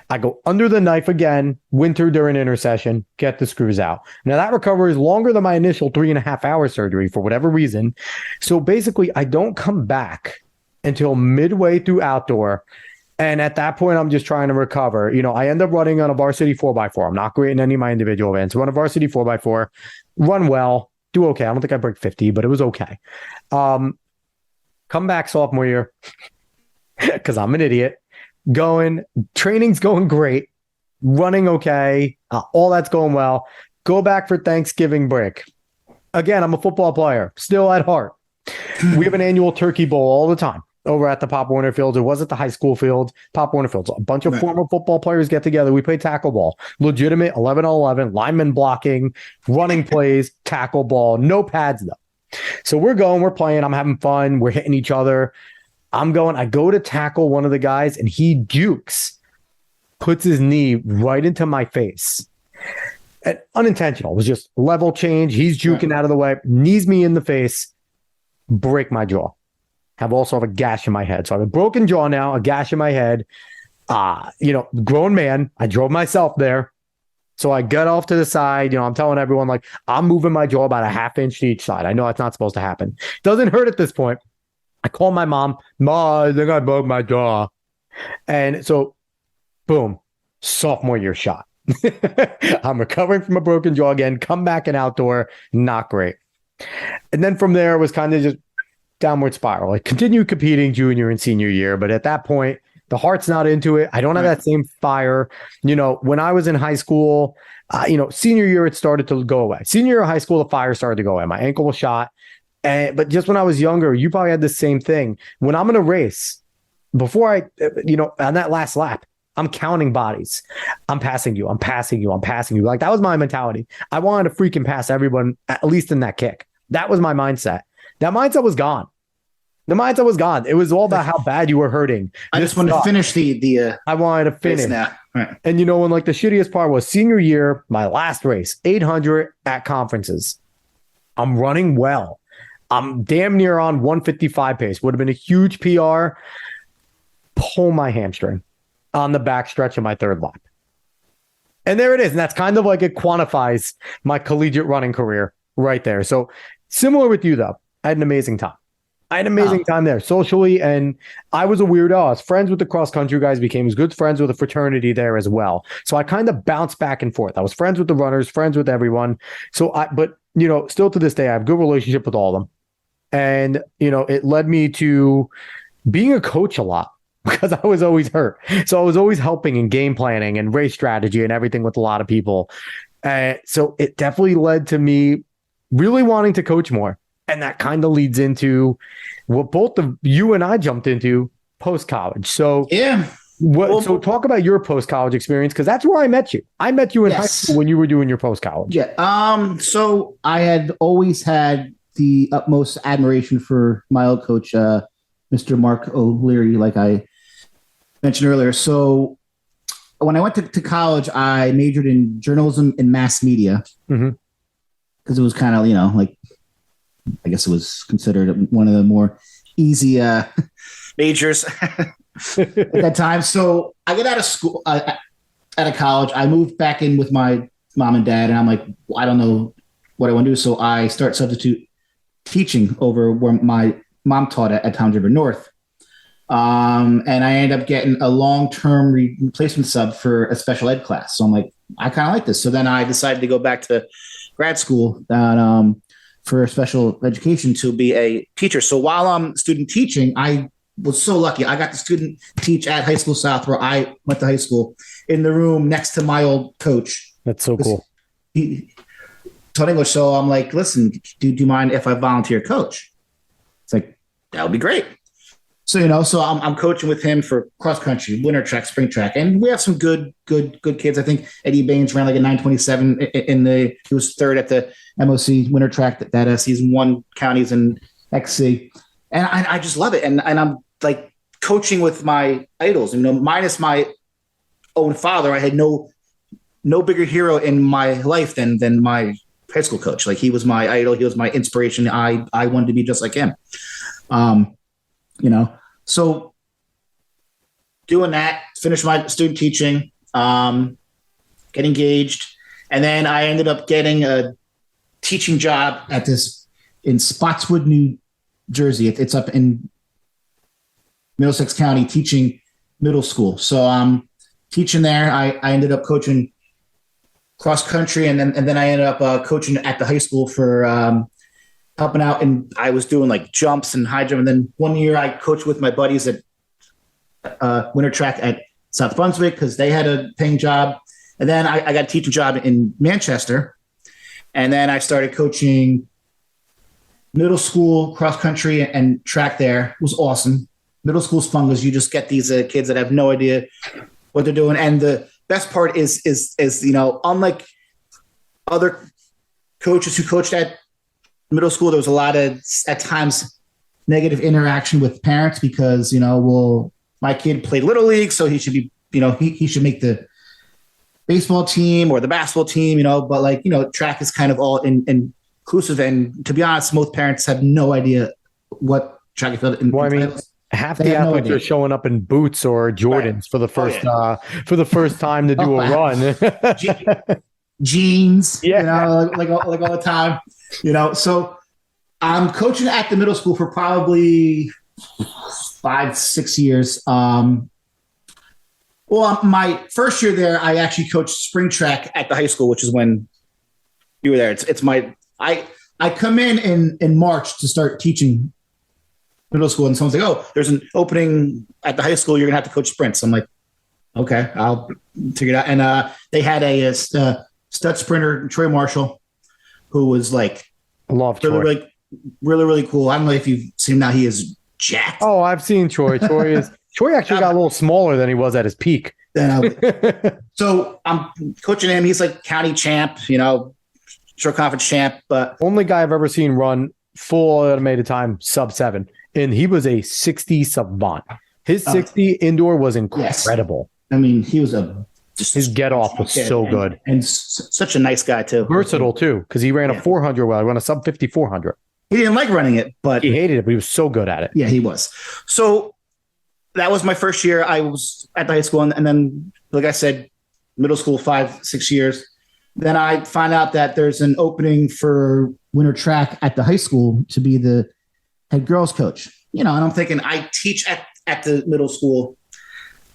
[SPEAKER 1] I go under the knife again, winter during intercession, get the screws out. Now that recovery is longer than my initial 3.5 hour surgery for whatever reason. So basically, I don't come back until midway through outdoor. And at that point, I'm just trying to recover. I end up running on a varsity 4x4. I'm not great in any of my individual events. Run a varsity 4x4, run well. Do okay. I don't think I break 50, but it was okay. Come back sophomore year because I'm an idiot. Training's going great. Running okay. All that's going well. Go back for Thanksgiving break. Again, I'm a football player, still at heart. We have an annual turkey bowl all the time over at the Pop Warner Field. It wasn't the high school field, Pop Warner Field. So a bunch of former football players get together. We play tackle ball, legitimate 11-on-11, lineman blocking, running plays, tackle ball, no pads though. So we're playing, I'm having fun. We're hitting each other. I go to tackle one of the guys and he dukes, puts his knee right into my face. And unintentional. It was just level change. He's juking out of the way, knees me in the face, break my jaw. Also have a gash in my head. So I have a broken jaw now, a gash in my head. Grown man. I drove myself there. So I get off to the side. I'm telling everyone, I'm moving my jaw about a half inch to each side. I know that's not supposed to happen. Doesn't hurt at this point. I call my mom. Ma, I think I broke my jaw. And so, boom, sophomore year shot. I'm recovering from a broken jaw again. Come back in outdoor. Not great. And then from there, it was kind of just downward spiral. I continued competing junior and senior year, but at that point, the heart's not into it. I don't have that same fire. When I was in high school, senior year, it started to go away. Senior year of high school, the fire started to go away. My ankle was shot. But just when I was younger, you probably had the same thing. When I'm in a race, before on that last lap, I'm counting bodies. I'm passing you. I'm passing you. I'm passing you. That was my mentality. I wanted to freaking pass everyone, at least in that kick. That was my mindset. That mindset was gone. The mindset was gone. It was all about how bad you were hurting.
[SPEAKER 2] I just wanted to finish the
[SPEAKER 1] I wanted to finish.
[SPEAKER 2] Now. Right.
[SPEAKER 1] And the shittiest part was senior year, my last race, 800 at conferences. I'm running well. I'm damn near on 155 pace. Would have been a huge PR. Pull my hamstring on the back stretch of my third lap. And there it is. And that's kind of it quantifies my collegiate running career right there. So similar with you, though. I had an amazing time. Time there socially, and I was a weirdo. I was friends with the cross country guys, became as good friends with a fraternity there as well. So I kind of bounced back and forth. I was friends with the runners, friends with everyone. But still to this day, I have a good relationship with all of them. And, it led me to being a coach a lot because I was always hurt. So I was always helping in game planning and race strategy and everything with a lot of people. So it definitely led to me really wanting to coach more. And that kind of leads into what both of you and I jumped into post-college. So
[SPEAKER 2] yeah.
[SPEAKER 1] So talk about your post-college experience, because that's where I met you. I met you in high school when you were doing your post-college.
[SPEAKER 2] Yeah. So I had always had the utmost admiration for my old coach, Mr. Mark O'Leary, like I mentioned earlier. So when I went to college, I majored in journalism and mass media because it was kind of, I guess it was considered one of the more easy majors at that time. So I get out of school, out of college. I moved back in with my mom and dad, and I'm like, I don't know what I want to do. So I start substitute teaching over where my mom taught at Towns River North. And I ended up getting a long-term replacement sub for a special ed class. So I'm like, I kind of like this. So then I decided to go back to grad school for special education to be a teacher. So while I'm student teaching, I was so lucky. I got to student teach at High School South, where I went to high school, in the room next to my old coach.
[SPEAKER 1] That's so cool.
[SPEAKER 2] He taught English. So I'm like, listen, do you mind if I volunteer coach? It's like, that would be great. So, so I'm coaching with him for cross country, winter track, spring track. And we have some good kids. I think Eddie Baines ran like a 927 he was third at the MOC winter track that season 1 counties in XC. And I just love it. And I'm like coaching with my idols, minus my own father. I had no bigger hero in my life than my high school coach. Like, he was my idol. He was my inspiration. I wanted to be just like him. So doing that, finished my student teaching, get engaged. And then I ended up getting a teaching job in Spotswood, New Jersey. It's up in Middlesex County, teaching middle school. So I'm teaching there. I ended up coaching cross country. And then I ended up coaching at the high school for, helping out, and I was doing like jumps and high jump. And then one year I coached with my buddies at winter track at South Brunswick because they had a paying job. And then I got a teaching job in Manchester. And then I started coaching middle school cross country and track there. It was awesome. Middle school's fun because you just get these kids that have no idea what they're doing. And the best part is unlike other coaches who coached at middle school, there was a lot of, at times, negative interaction with parents because, my kid played Little League, so he should be, he should make the baseball team or the basketball team, but track is kind of all inclusive. And to be honest, most parents have no idea what track is.
[SPEAKER 1] Half the athletes are showing up in boots or Jordans for the first time to do a run.
[SPEAKER 2] Jeans, like all the time. So I'm coaching at the middle school for probably 5-6 years. My first year there, I actually coached spring track at the high school, which is when you were there. I come in March to start teaching middle school, and someone's like, "Oh, there's an opening at the high school. You're gonna have to coach sprints." I'm like, "Okay, I'll figure it out." And they had a stud sprinter, Troy Marshall, who was like really, really cool. I don't know if you've seen him now. He is jacked.
[SPEAKER 1] Oh, I've seen Troy. Troy actually got a little smaller than he was at his peak.
[SPEAKER 2] So I'm coaching him. He's like county champ, short conference champ. But
[SPEAKER 1] only guy I've ever seen run full automated time sub-7, and he was a 60 savant. His 60 indoor was incredible.
[SPEAKER 2] Yes. I mean, he was
[SPEAKER 1] his get off was so good,
[SPEAKER 2] and such a nice guy too.
[SPEAKER 1] Versatile too, because he ran a 400 well. I ran a sub 50 400.
[SPEAKER 2] He didn't like running it, but
[SPEAKER 1] he hated it. But he was so good at it.
[SPEAKER 2] Yeah, he was. So that was my first year. I was at the high school, and then, like I said, middle school 5-6 years. Then I find out that there's an opening for winter track at the high school to be the head girls coach. And I'm thinking, I teach at the middle school.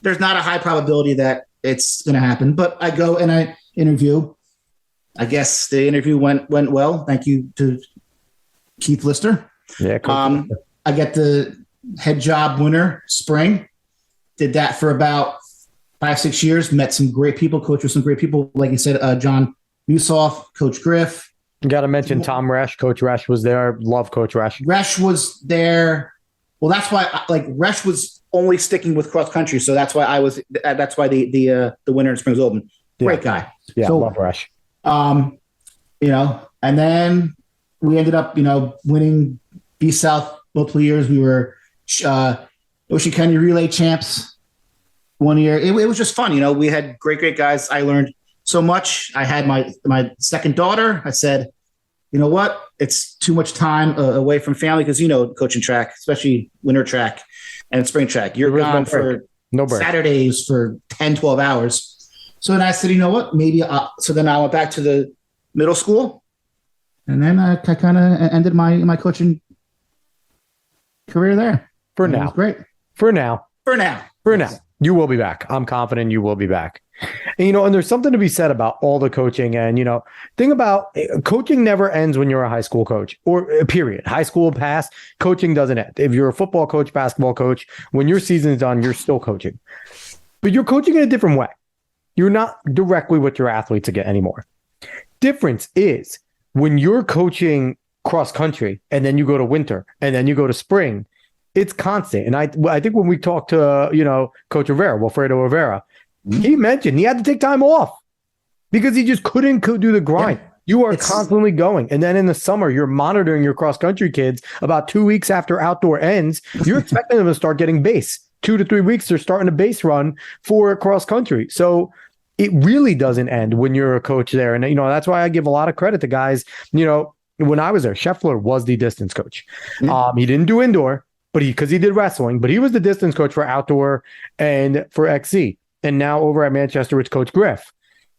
[SPEAKER 2] There's not a high probability that it's going to happen, but I go and I interview. I guess the interview went well. Thank you to Keith Lister.
[SPEAKER 1] Yeah. Cool.
[SPEAKER 2] I get the head job winter spring. Did that for about 5-6 years. Met some great people. Coached with some great people. Like you said, John Newsoff, Coach Griff.
[SPEAKER 1] You got to mention Tom Resch. Coach Resch was there. Love Coach Resch.
[SPEAKER 2] Resch was there. Well, that's why Resch was only sticking with cross country, so that's why I was. That's why the winter and spring's open. Great guy.
[SPEAKER 1] Yeah, so, love Resch.
[SPEAKER 2] And then we ended up, winning Beast South multiple years. We were Ocean County Relay champs one year. It was just fun. We had great guys. I learned so much. I had my second daughter. I said, you know what? It's too much time away from family because, coaching track, especially winter track and spring track. You're gone for Saturdays for 10, 12 hours. So then I said, you know what? Maybe so then I went back to the middle school, and then I kind of ended my coaching career there.
[SPEAKER 1] For now.
[SPEAKER 2] It was great.
[SPEAKER 1] For now.
[SPEAKER 2] For now.
[SPEAKER 1] For now. You will be back. I'm confident you will be back. And, and there's something to be said about all the coaching. And, thing about coaching never ends when you're a high school coach or period. High school pass, coaching doesn't end. If you're a football coach, basketball coach, when your season's done, you're still coaching. But you're coaching in a different way. You're not directly with your athletes again anymore. Difference is when you're coaching cross country and then you go to winter and then you go to spring, it's constant. And I think when we talked to, Coach Rivera, Wilfredo Rivera, he mentioned he had to take time off because he just couldn't do the grind. Yeah. You are constantly going. And then in the summer, you're monitoring your cross country kids. About 2 weeks after outdoor ends, you're expecting them to start getting base. 2 to 3 weeks, they're starting a base run for cross country. So it really doesn't end when you're a coach there. And, that's why I give a lot of credit to guys. When I was there, Scheffler was the distance coach. Mm-hmm. He didn't do indoor, but because he did wrestling, but he was the distance coach for outdoor and for XC. And now over at Manchester, it's Coach Griff,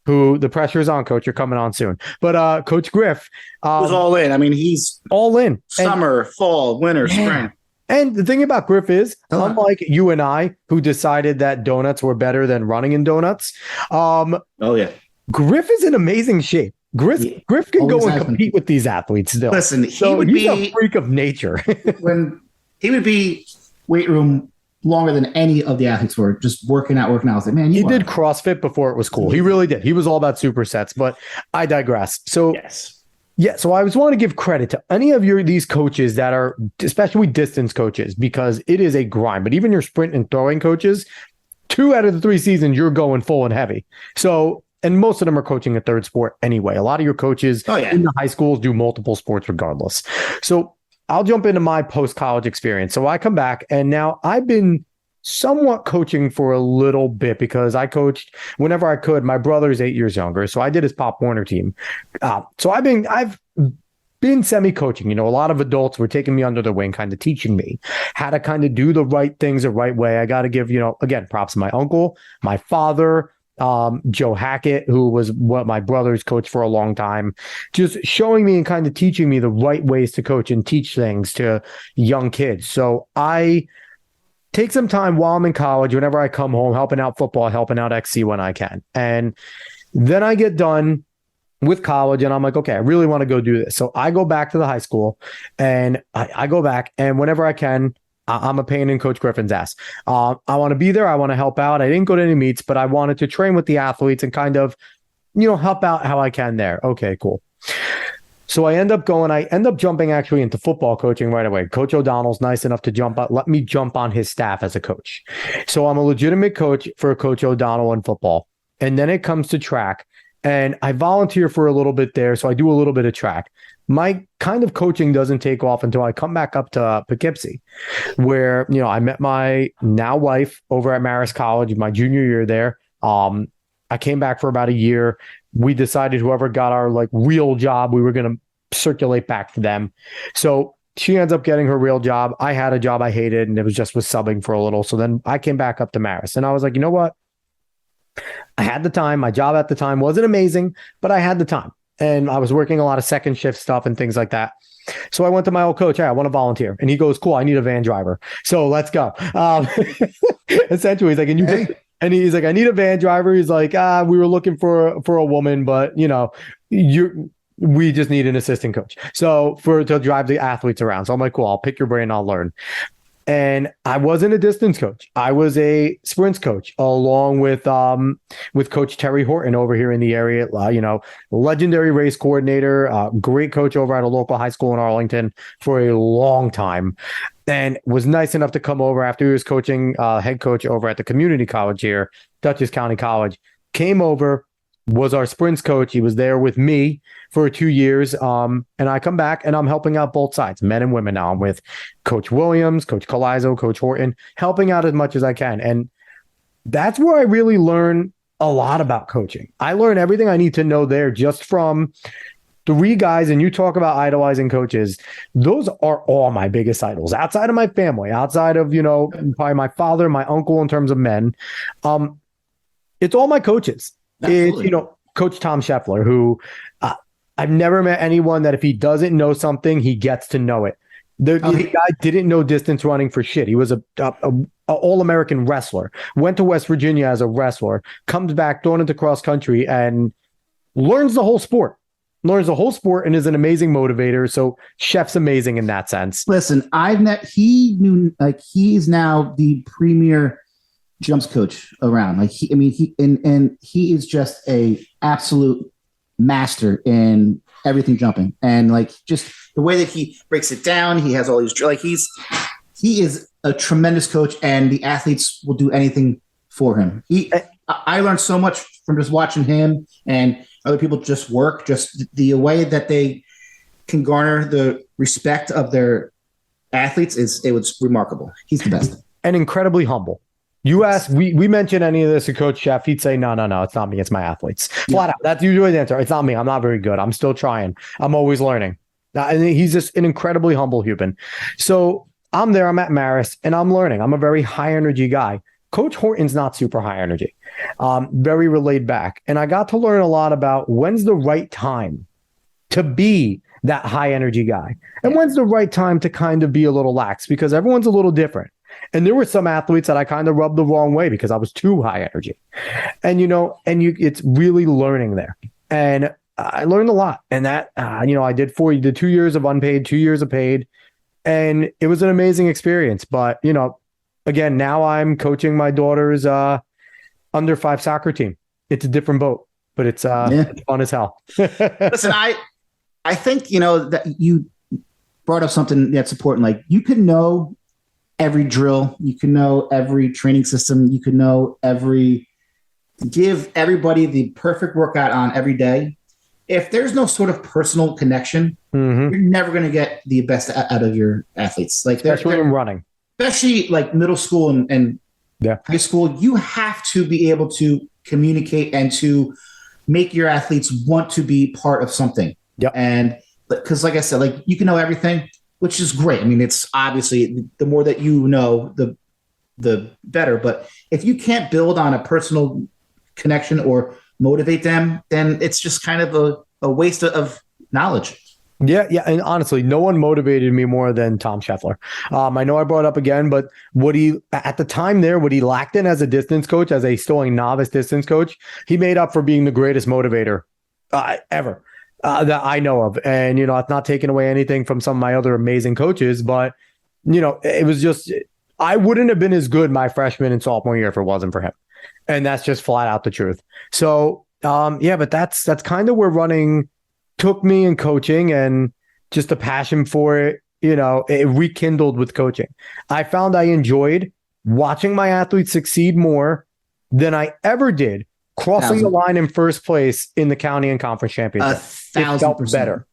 [SPEAKER 1] who the pressure is on, Coach. You're coming on soon. But Coach Griff
[SPEAKER 2] was all in. I mean, he's
[SPEAKER 1] all in.
[SPEAKER 2] Summer, fall, winter, spring.
[SPEAKER 1] And the thing about Griff is, unlike you and I, who decided that donuts were better than running in donuts, Griff is in amazing shape. Griff can go and compete with these athletes still.
[SPEAKER 2] Listen, he's a
[SPEAKER 1] freak of nature.
[SPEAKER 2] When he would be weight room longer than any of the athletes were, just working out. I was like, man,
[SPEAKER 1] he did CrossFit before it was cool. He really did. He was all about supersets, but I digress. So so I just want to give credit to any of these coaches that are, especially distance coaches, because it is a grind. But even your sprint and throwing coaches, 2 out of the 3 seasons, you're going full and heavy. So, and most of them are coaching a third sport anyway. A lot of your coaches in the high schools do multiple sports regardless. So I'll jump into my post-college experience. So I come back, and now I've been somewhat coaching for a little bit because I coached whenever I could. My brother's 8 years younger, so I did his Pop Warner team. So I've been semi-coaching. A lot of adults were taking me under the wing, kind of teaching me how to kind of do the right things the right way. I got to give, again, props to my uncle, my father, Joe Hackett, who was what my brother's coach for a long time, just showing me and kind of teaching me the right ways to coach and teach things to young kids. So I take some time while I'm in college, whenever I come home, helping out football, helping out XC when I can. And then I get done with college and I'm like, okay, I really want to go do this. So I go back to the high school and I go back, and whenever I can, I'm a pain in Coach Griffin's ass. I want to be there. I want to help out. I didn't go to any meets, but I wanted to train with the athletes and kind of, help out how I can there. Okay, cool. So I end up jumping actually into football coaching right away. Coach O'Donnell's nice enough to let me jump on his staff as a coach. So I'm a legitimate coach for Coach O'Donnell in football. And then it comes to track, and I volunteer for a little bit there. So I do a little bit of track. My kind of coaching doesn't take off until I come back up to Poughkeepsie, where, I met my now wife over at Marist College, my junior year there. I came back for about a year. We decided whoever got our real job, we were going to circulate back to them. So she ends up getting her real job. I had a job I hated, and it was subbing for a little. So then I came back up to Marist, and I was like, you know what? I had the time. My job at the time wasn't amazing, but I had the time. And I was working a lot of second shift stuff and things like that. So I went to my old coach. Hey, I want to volunteer. And he goes, cool, I need a van driver. So let's go. Essentially, he's like, and he's like, I need a van driver. He's like, we were looking for a woman, but we just need an assistant coach. So to drive the athletes around. So I'm like, cool, I'll pick your brain. I'll learn. And I wasn't a distance coach. I was a sprints coach, along with Coach Terry Horton over here in the area. Legendary race coordinator, great coach over at a local high school in Arlington for a long time, and was nice enough to come over after he was coaching head coach over at the community college here, Dutchess County College. Came over, was our sprints coach. He was there with me for 2 years. And I come back and I'm helping out both sides, men and women now. I'm with Coach Williams, Coach Colizzo, Coach Horton, helping out as much as I can. And that's where I really learn a lot about coaching. I learn everything I need to know there just from 3 guys. And you talk about idolizing coaches. Those are all my biggest idols outside of my family, outside of, probably my father, my uncle in terms of men. It's all my coaches. Absolutely. It's, Coach Tom Scheffler, who I've never met anyone that if he doesn't know something, he gets to know it. The guy didn't know distance running for shit. He was a All-American wrestler, went to West Virginia as a wrestler, comes back, thrown into cross country, and learns the whole sport. Learns the whole sport and is an amazing motivator. So Chef's amazing in that sense.
[SPEAKER 2] Listen, he is now the premier jumps coach around. Like he is just a absolute master in everything jumping, and like just the way that he breaks it down. He has all these he is a tremendous coach, and the athletes will do anything for him. I learned so much from just watching him and other people just work, just the way that they can garner the respect of their athletes it was remarkable. He's the best.
[SPEAKER 1] And incredibly humble. You ask, we mentioned any of this to Coach Chef, he'd say, no, it's not me, it's my athletes. Flat out. That's usually the answer. It's not me. I'm not very good. I'm still trying. I'm always learning. And he's just an incredibly humble human. So I'm there, I'm at Marist, and I'm learning. I'm a very high energy guy. Coach Horton's not super high energy, very laid back. And I got to learn a lot about when's the right time to be that high energy guy and when's the right time to kind of be a little lax, because everyone's a little different. And there were some athletes that I kind of rubbed the wrong way because I was too high energy. And, it's really learning there. And I learned a lot. And that, I did 2 years of unpaid, 2 years of paid. And it was an amazing experience. But, again, now I'm coaching my daughter's under 5 soccer team. It's a different boat, but it's fun as hell.
[SPEAKER 2] Listen, I think, that you brought up something that's important. Like you can know every drill, you can know every training system, you can know give everybody the perfect workout on every day. If there's no sort of personal connection, you're never going to get the best out of your athletes. Like
[SPEAKER 1] especially when running.
[SPEAKER 2] Especially like middle school and high school, you have to be able to communicate and to make your athletes want to be part of something.
[SPEAKER 1] Yep.
[SPEAKER 2] And because like I said, like you can know everything, which is great. I mean, it's obviously the more that you know, the better. But if you can't build on a personal connection or motivate them, then it's just kind of a waste of knowledge.
[SPEAKER 1] Yeah. And honestly, no one motivated me more than Tom Scheffler. I know I brought it up again, but what he lacked in as a distance coach, as still a novice distance coach, he made up for being the greatest motivator ever that I know of. And, it's not taking away anything from some of my other amazing coaches, but, it was just, I wouldn't have been as good my freshman and sophomore year if it wasn't for him. And that's just flat out the truth. So, but that's kind of where running took me in coaching, and just a passion for it, it rekindled with coaching. I found I enjoyed watching my athletes succeed more than I ever did crossing the line in first place in the county and conference championship.
[SPEAKER 2] 1,000%.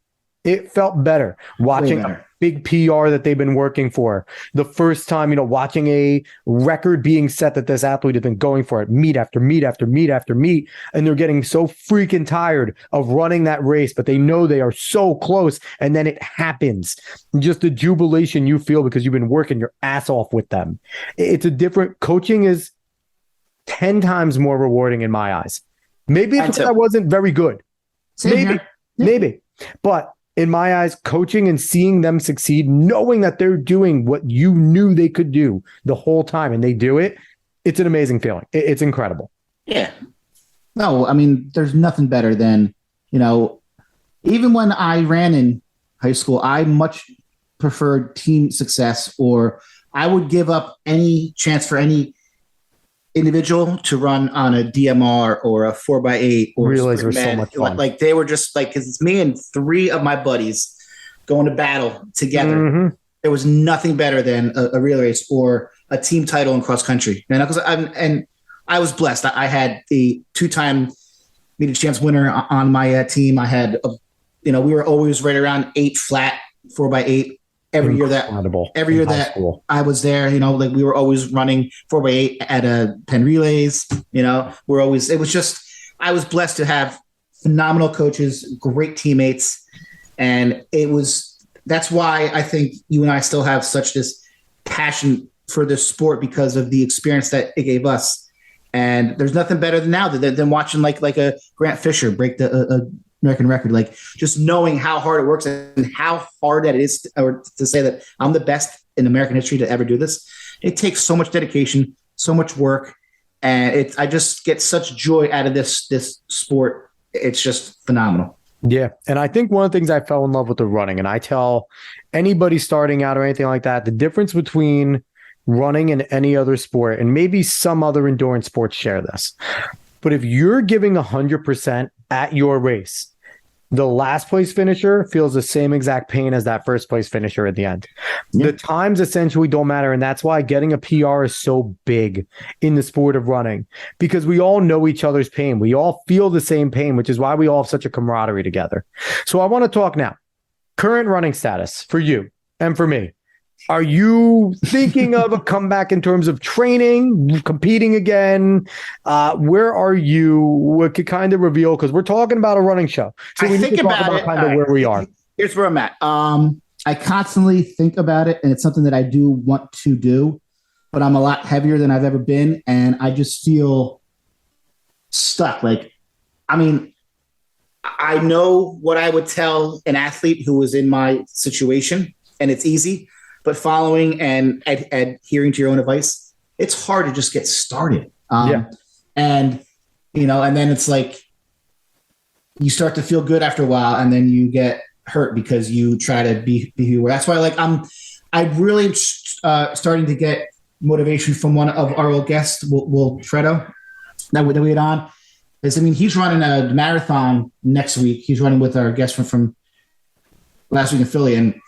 [SPEAKER 1] It felt better watching a big PR that they've been working for. The first time, watching a record being set that this athlete has been going for it, meet after meet after meet after meet, and they're getting so freaking tired of running that race, but they know they are so close, and then it happens. Just the jubilation you feel because you've been working your ass off with them. It's a different, coaching is 10 times more rewarding in my eyes. Maybe it's because I wasn't very good. Maybe. But in my eyes, coaching and seeing them succeed, knowing that they're doing what you knew they could do the whole time and they do it, it's an amazing feeling. It's incredible.
[SPEAKER 2] Yeah. No, I mean, there's nothing better than, even when I ran in high school, I much preferred team success, or I would give up any chance for any individual to run on a DMR or a 4x8 or
[SPEAKER 1] relays were so much fun.
[SPEAKER 2] Like they were just like, because it's me and 3 of my buddies going to battle together. There was nothing better than a relay race or a team title in cross country. And I was blessed. I had the 2-time media champs winner on my team. I had, we were always right around 8 flat 4x8. Every year that I was there, we were always running 4x8 at Penn Relays. I was blessed to have phenomenal coaches, great teammates. And that's why I think you and I still have such this passion for this sport, because of the experience that it gave us. And there's nothing better than watching like a Grant Fisher break the American record, like just knowing how hard it works and how hard that it is to say that I'm the best in American history to ever do this. it takes so much dedication, so much work, and I just get such joy out of this sport. It's just phenomenal.
[SPEAKER 1] Yeah. And I think one of the things I fell in love with the running, and I tell anybody starting out or anything like that, the difference between running and any other sport, and maybe some other endurance sports share this, but if you're giving 100% at your race, the last place finisher feels the same exact pain as that first place finisher at the end. Yeah. The times essentially don't matter. And that's why getting a PR is so big in the sport of running, because we all know each other's pain. We all feel the same pain, which is why we all have such a camaraderie together. So I want to talk now. Current running status for you and for me. Are you thinking of a comeback in terms of training, competing again? Where are you? What could kind of reveal? Because we're talking about a running show. So we need to talk about kind of where we are.
[SPEAKER 2] Here's where I'm at. I constantly think about it, and it's something that I do want to do, but I'm a lot heavier than I've ever been, and I just feel stuck. Like, I mean, I know what I would tell an athlete who was in my situation, and it's easy. But following and adhering to your own advice, it's hard to just get started. And, you know, and then it's like you start to feel good after a while, and then you get hurt because you try to be who you were. That's why, like, I really starting to get motivation from one of our old guests, Will Freddo, that we had on. I mean, he's running a marathon next week. He's running with our guest from last week in Philly, and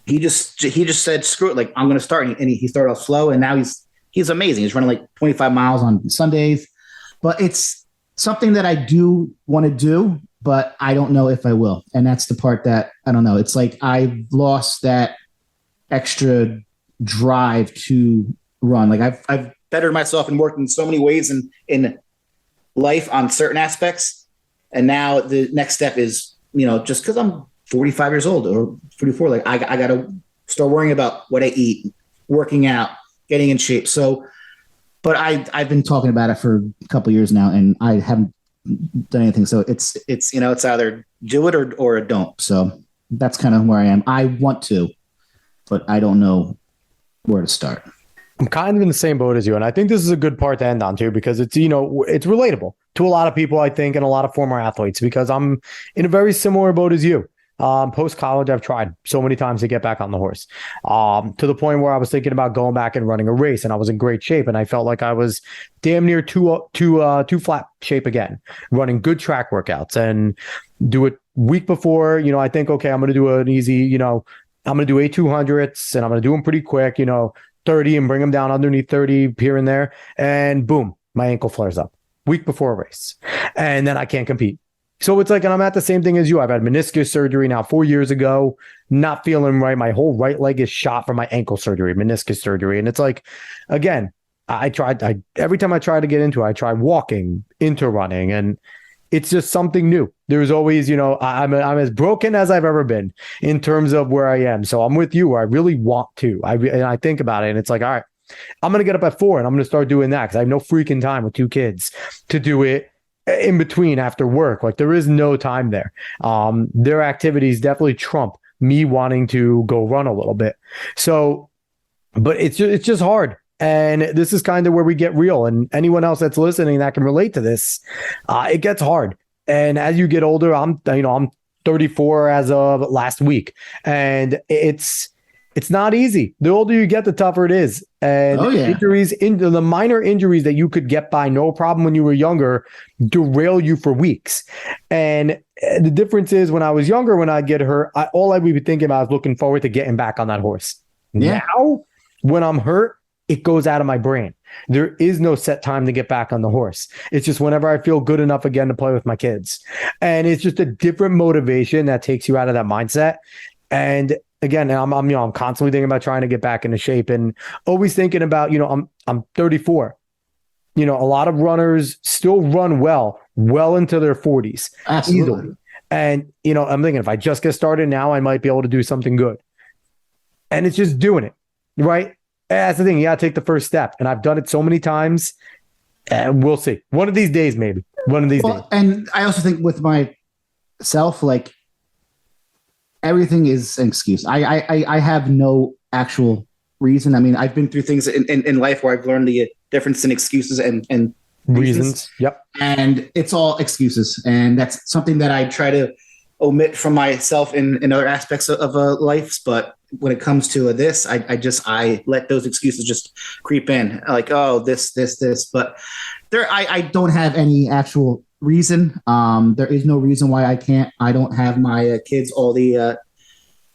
[SPEAKER 2] he just said, screw it. Like, I'm going to start. And he started off slow, and now he's amazing. He's running like 25 miles on Sundays, but it's something that I do want to do, but I don't know if I will. And that's the part that I don't know. It's like I've lost that extra drive to run. Like I've bettered myself and worked in so many ways in life on certain aspects. And now the next step is, you know, just because I'm 45 years old or 44, like I got to start worrying about what I eat, working out, getting in shape. So, but I've been talking about it for a couple of years now, and I haven't done anything. So it's, you know, it's either do it or don't. So that's kind of where I am. I want to, but I don't know where to start.
[SPEAKER 1] I'm kind of in the same boat as you. And I think this is a good part to end on too, because it's, you know, it's relatable to a lot of people, I think, and a lot of former athletes, because I'm in a very similar boat as you. Post-college, I've tried so many times to get back on the horse, to the point where I was thinking about going back and running a race, and I was in great shape, and I felt like I was damn near too flat shape again, running good track workouts and do it week before. You know, I think, okay, I'm going to do an easy, you know, I'm going to do 8 200s, and I'm going to do them pretty quick, you know, 30 and bring them down underneath 30 here and there. And boom, my ankle flares up week before a race, and then I can't compete. So it's like, and I'm at the same thing as you. I've had meniscus surgery now 4 years ago, not feeling right. My whole right leg is shot from my ankle surgery, meniscus surgery. And it's like, again, every time I try to get into it, I try walking into running, and it's just something new. There's always, you know, I'm as broken as I've ever been in terms of where I am. So I'm with you where I really want to. And I think about it, and it's like, all right, I'm going to get up at 4 and I'm going to start doing that, because I have no freaking time with 2 kids to do it in between after work. Like, there is no time there. Their activities definitely trump me wanting to go run a little bit. So, but it's just hard. And this is kind of where we get real. And anyone else that's listening that can relate to this, it gets hard. And as you get older, I'm 34 as of last week, and it's not easy. The older you get, the tougher it is. And injuries, the minor injuries that you could get by no problem when you were younger, derail you for weeks. And the difference is, when I was younger, when I'd get hurt, all I would be thinking about is looking forward to getting back on that horse. Yeah. Now, when I'm hurt, it goes out of my brain. There is no set time to get back on the horse. It's just whenever I feel good enough again to play with my kids. And it's just a different motivation that takes you out of that mindset. And again, I'm constantly thinking about trying to get back into shape, and always thinking about, you know, I'm 34. You know, a lot of runners still run well into their 40s.
[SPEAKER 2] Absolutely.
[SPEAKER 1] Easily. And, you know, I'm thinking, if I just get started now, I might be able to do something good. And it's just doing it, right? That's the thing. You got to take the first step. And I've done it so many times, and we'll see. One of these days, maybe. One of these days.
[SPEAKER 2] And I also think with myself, like, everything is an excuse. I have no actual reason. I mean, I've been through things in life where I've learned the difference in excuses and
[SPEAKER 1] Reasons. Yep.
[SPEAKER 2] and it's all excuses, and that's something that I try to omit from myself in other aspects of life. But when it comes to this, I let those excuses just creep in, like, oh, this. But I don't have any actual reason. There is no reason why I don't have my kids all the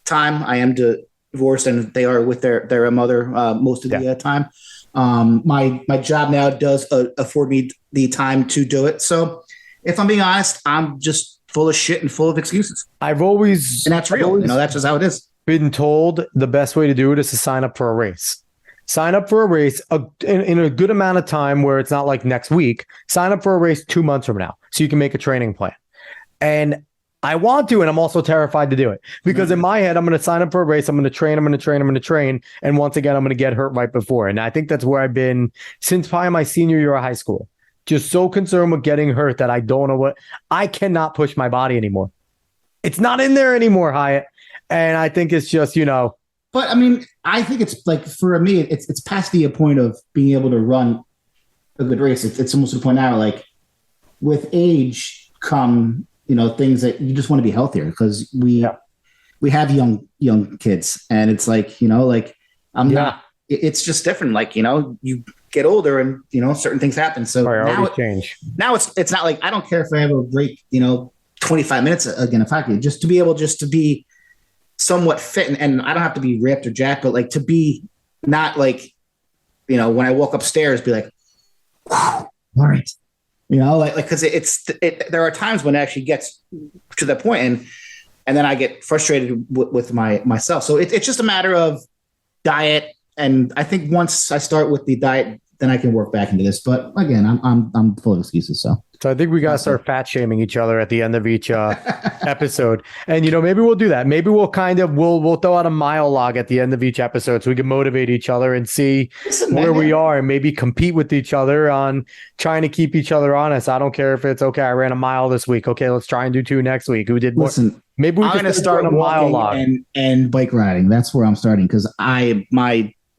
[SPEAKER 2] time. I am divorced, and they are with their mother most of the time. My job now does afford me the time to do it. So if I'm being honest, I'm just full of shit and full of excuses.
[SPEAKER 1] And that's
[SPEAKER 2] real. That's just how it is.
[SPEAKER 1] Been told the best way to do it is to sign up for a race. Sign up for a race in a good amount of time where it's not like next week. Sign up for a race 2 months from now so you can make a training plan. And I want to, and I'm also terrified to do it because in my head, I'm going to sign up for a race. I'm going to train. And once again, I'm going to get hurt right before. And I think that's where I've been since probably my senior year of high school. Just so concerned with getting hurt that I don't know I cannot push my body anymore. It's not in there anymore, Hyatt. And I think it's just,
[SPEAKER 2] But I mean, I think it's like, for me, it's past the point of being able to run a good race. It's almost to the point now, like with age come, things that you just want to be healthier, because we have young kids, and it's like, I'm not, it's just different. Like, you get older and, certain things happen. So now it's not like, I don't care if I have a break, 25 minutes again, if I could just to be somewhat fit, and I don't have to be ripped or jacked, but like to be not like, when I walk upstairs, be like, all right, because there are times when it actually gets to that point, and then I get frustrated with myself. So it's just a matter of diet, and I think once I start with the diet, then I can work back into this. But again, I'm full of excuses. So
[SPEAKER 1] I think we got to start fat shaming each other at the end of each episode. And, maybe we'll do that. Maybe we'll we'll throw out a mile log at the end of each episode so we can motivate each other and see where we are, and maybe compete with each other on trying to keep each other honest. I don't care if it's okay, I ran a mile this week. Okay, let's try and do 2 next week. Who did more?
[SPEAKER 2] Listen,
[SPEAKER 1] maybe we can start a mile log
[SPEAKER 2] and bike riding. That's where I'm starting, because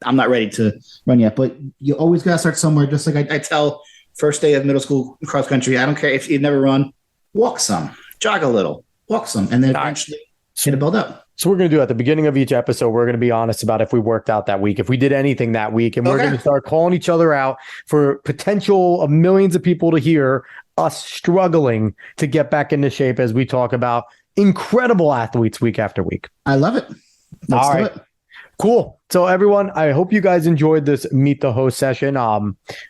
[SPEAKER 2] I'm not ready to run yet, but you always got to start somewhere. Just like I tell first day of middle school cross country, I don't care if you've never run, walk some, jog a little, walk some, and then eventually get a build up.
[SPEAKER 1] So we're going to do at the beginning of each episode, we're going to be honest about if we worked out that week, if we did anything that week, and we're going to start calling each other out for potential of millions of people to hear us struggling to get back into shape as we talk about incredible athletes week after week.
[SPEAKER 2] I love it. Let's do it.
[SPEAKER 1] Cool. So everyone, I hope you guys enjoyed this Meet the Host session.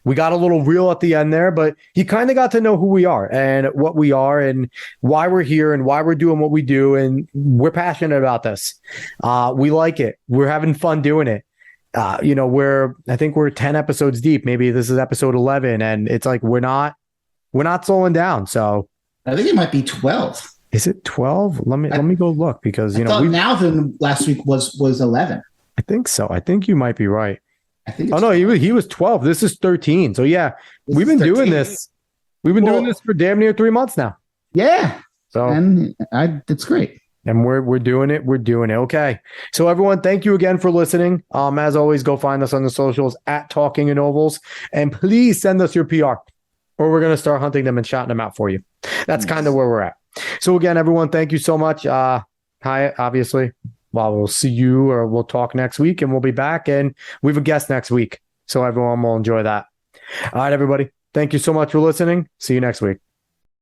[SPEAKER 1] We got a little real at the end there, but you kind of got to know who we are and what we are and why we're here and why we're doing what we do. And we're passionate about this. We like it. We're having fun doing it. I think we're 10 episodes deep. Maybe this is episode 11, and it's like, we're not slowing down. So
[SPEAKER 2] I think it might be 12.
[SPEAKER 1] Is it 12? Let me go look, because
[SPEAKER 2] now then last week was 11.
[SPEAKER 1] I think so. I think you might be right.
[SPEAKER 2] I think.
[SPEAKER 1] No, he was 12. This is 13. So yeah, we've been doing this. We've been doing this for damn near 3 months now.
[SPEAKER 2] Yeah. So it's great.
[SPEAKER 1] And we're doing it. We're doing it. Okay. So everyone, thank you again for listening. As always, go find us on the socials at Talking in Ovals, and please send us your PR, or we're going to start hunting them and shouting them out for you. That's kind of where we're at. So again, everyone, thank you so much. Hyatt, obviously. Well, we'll see you, or we'll talk next week, and we'll be back, and we have a guest next week. So everyone will enjoy that. All right, everybody. Thank you so much for listening. See you next week.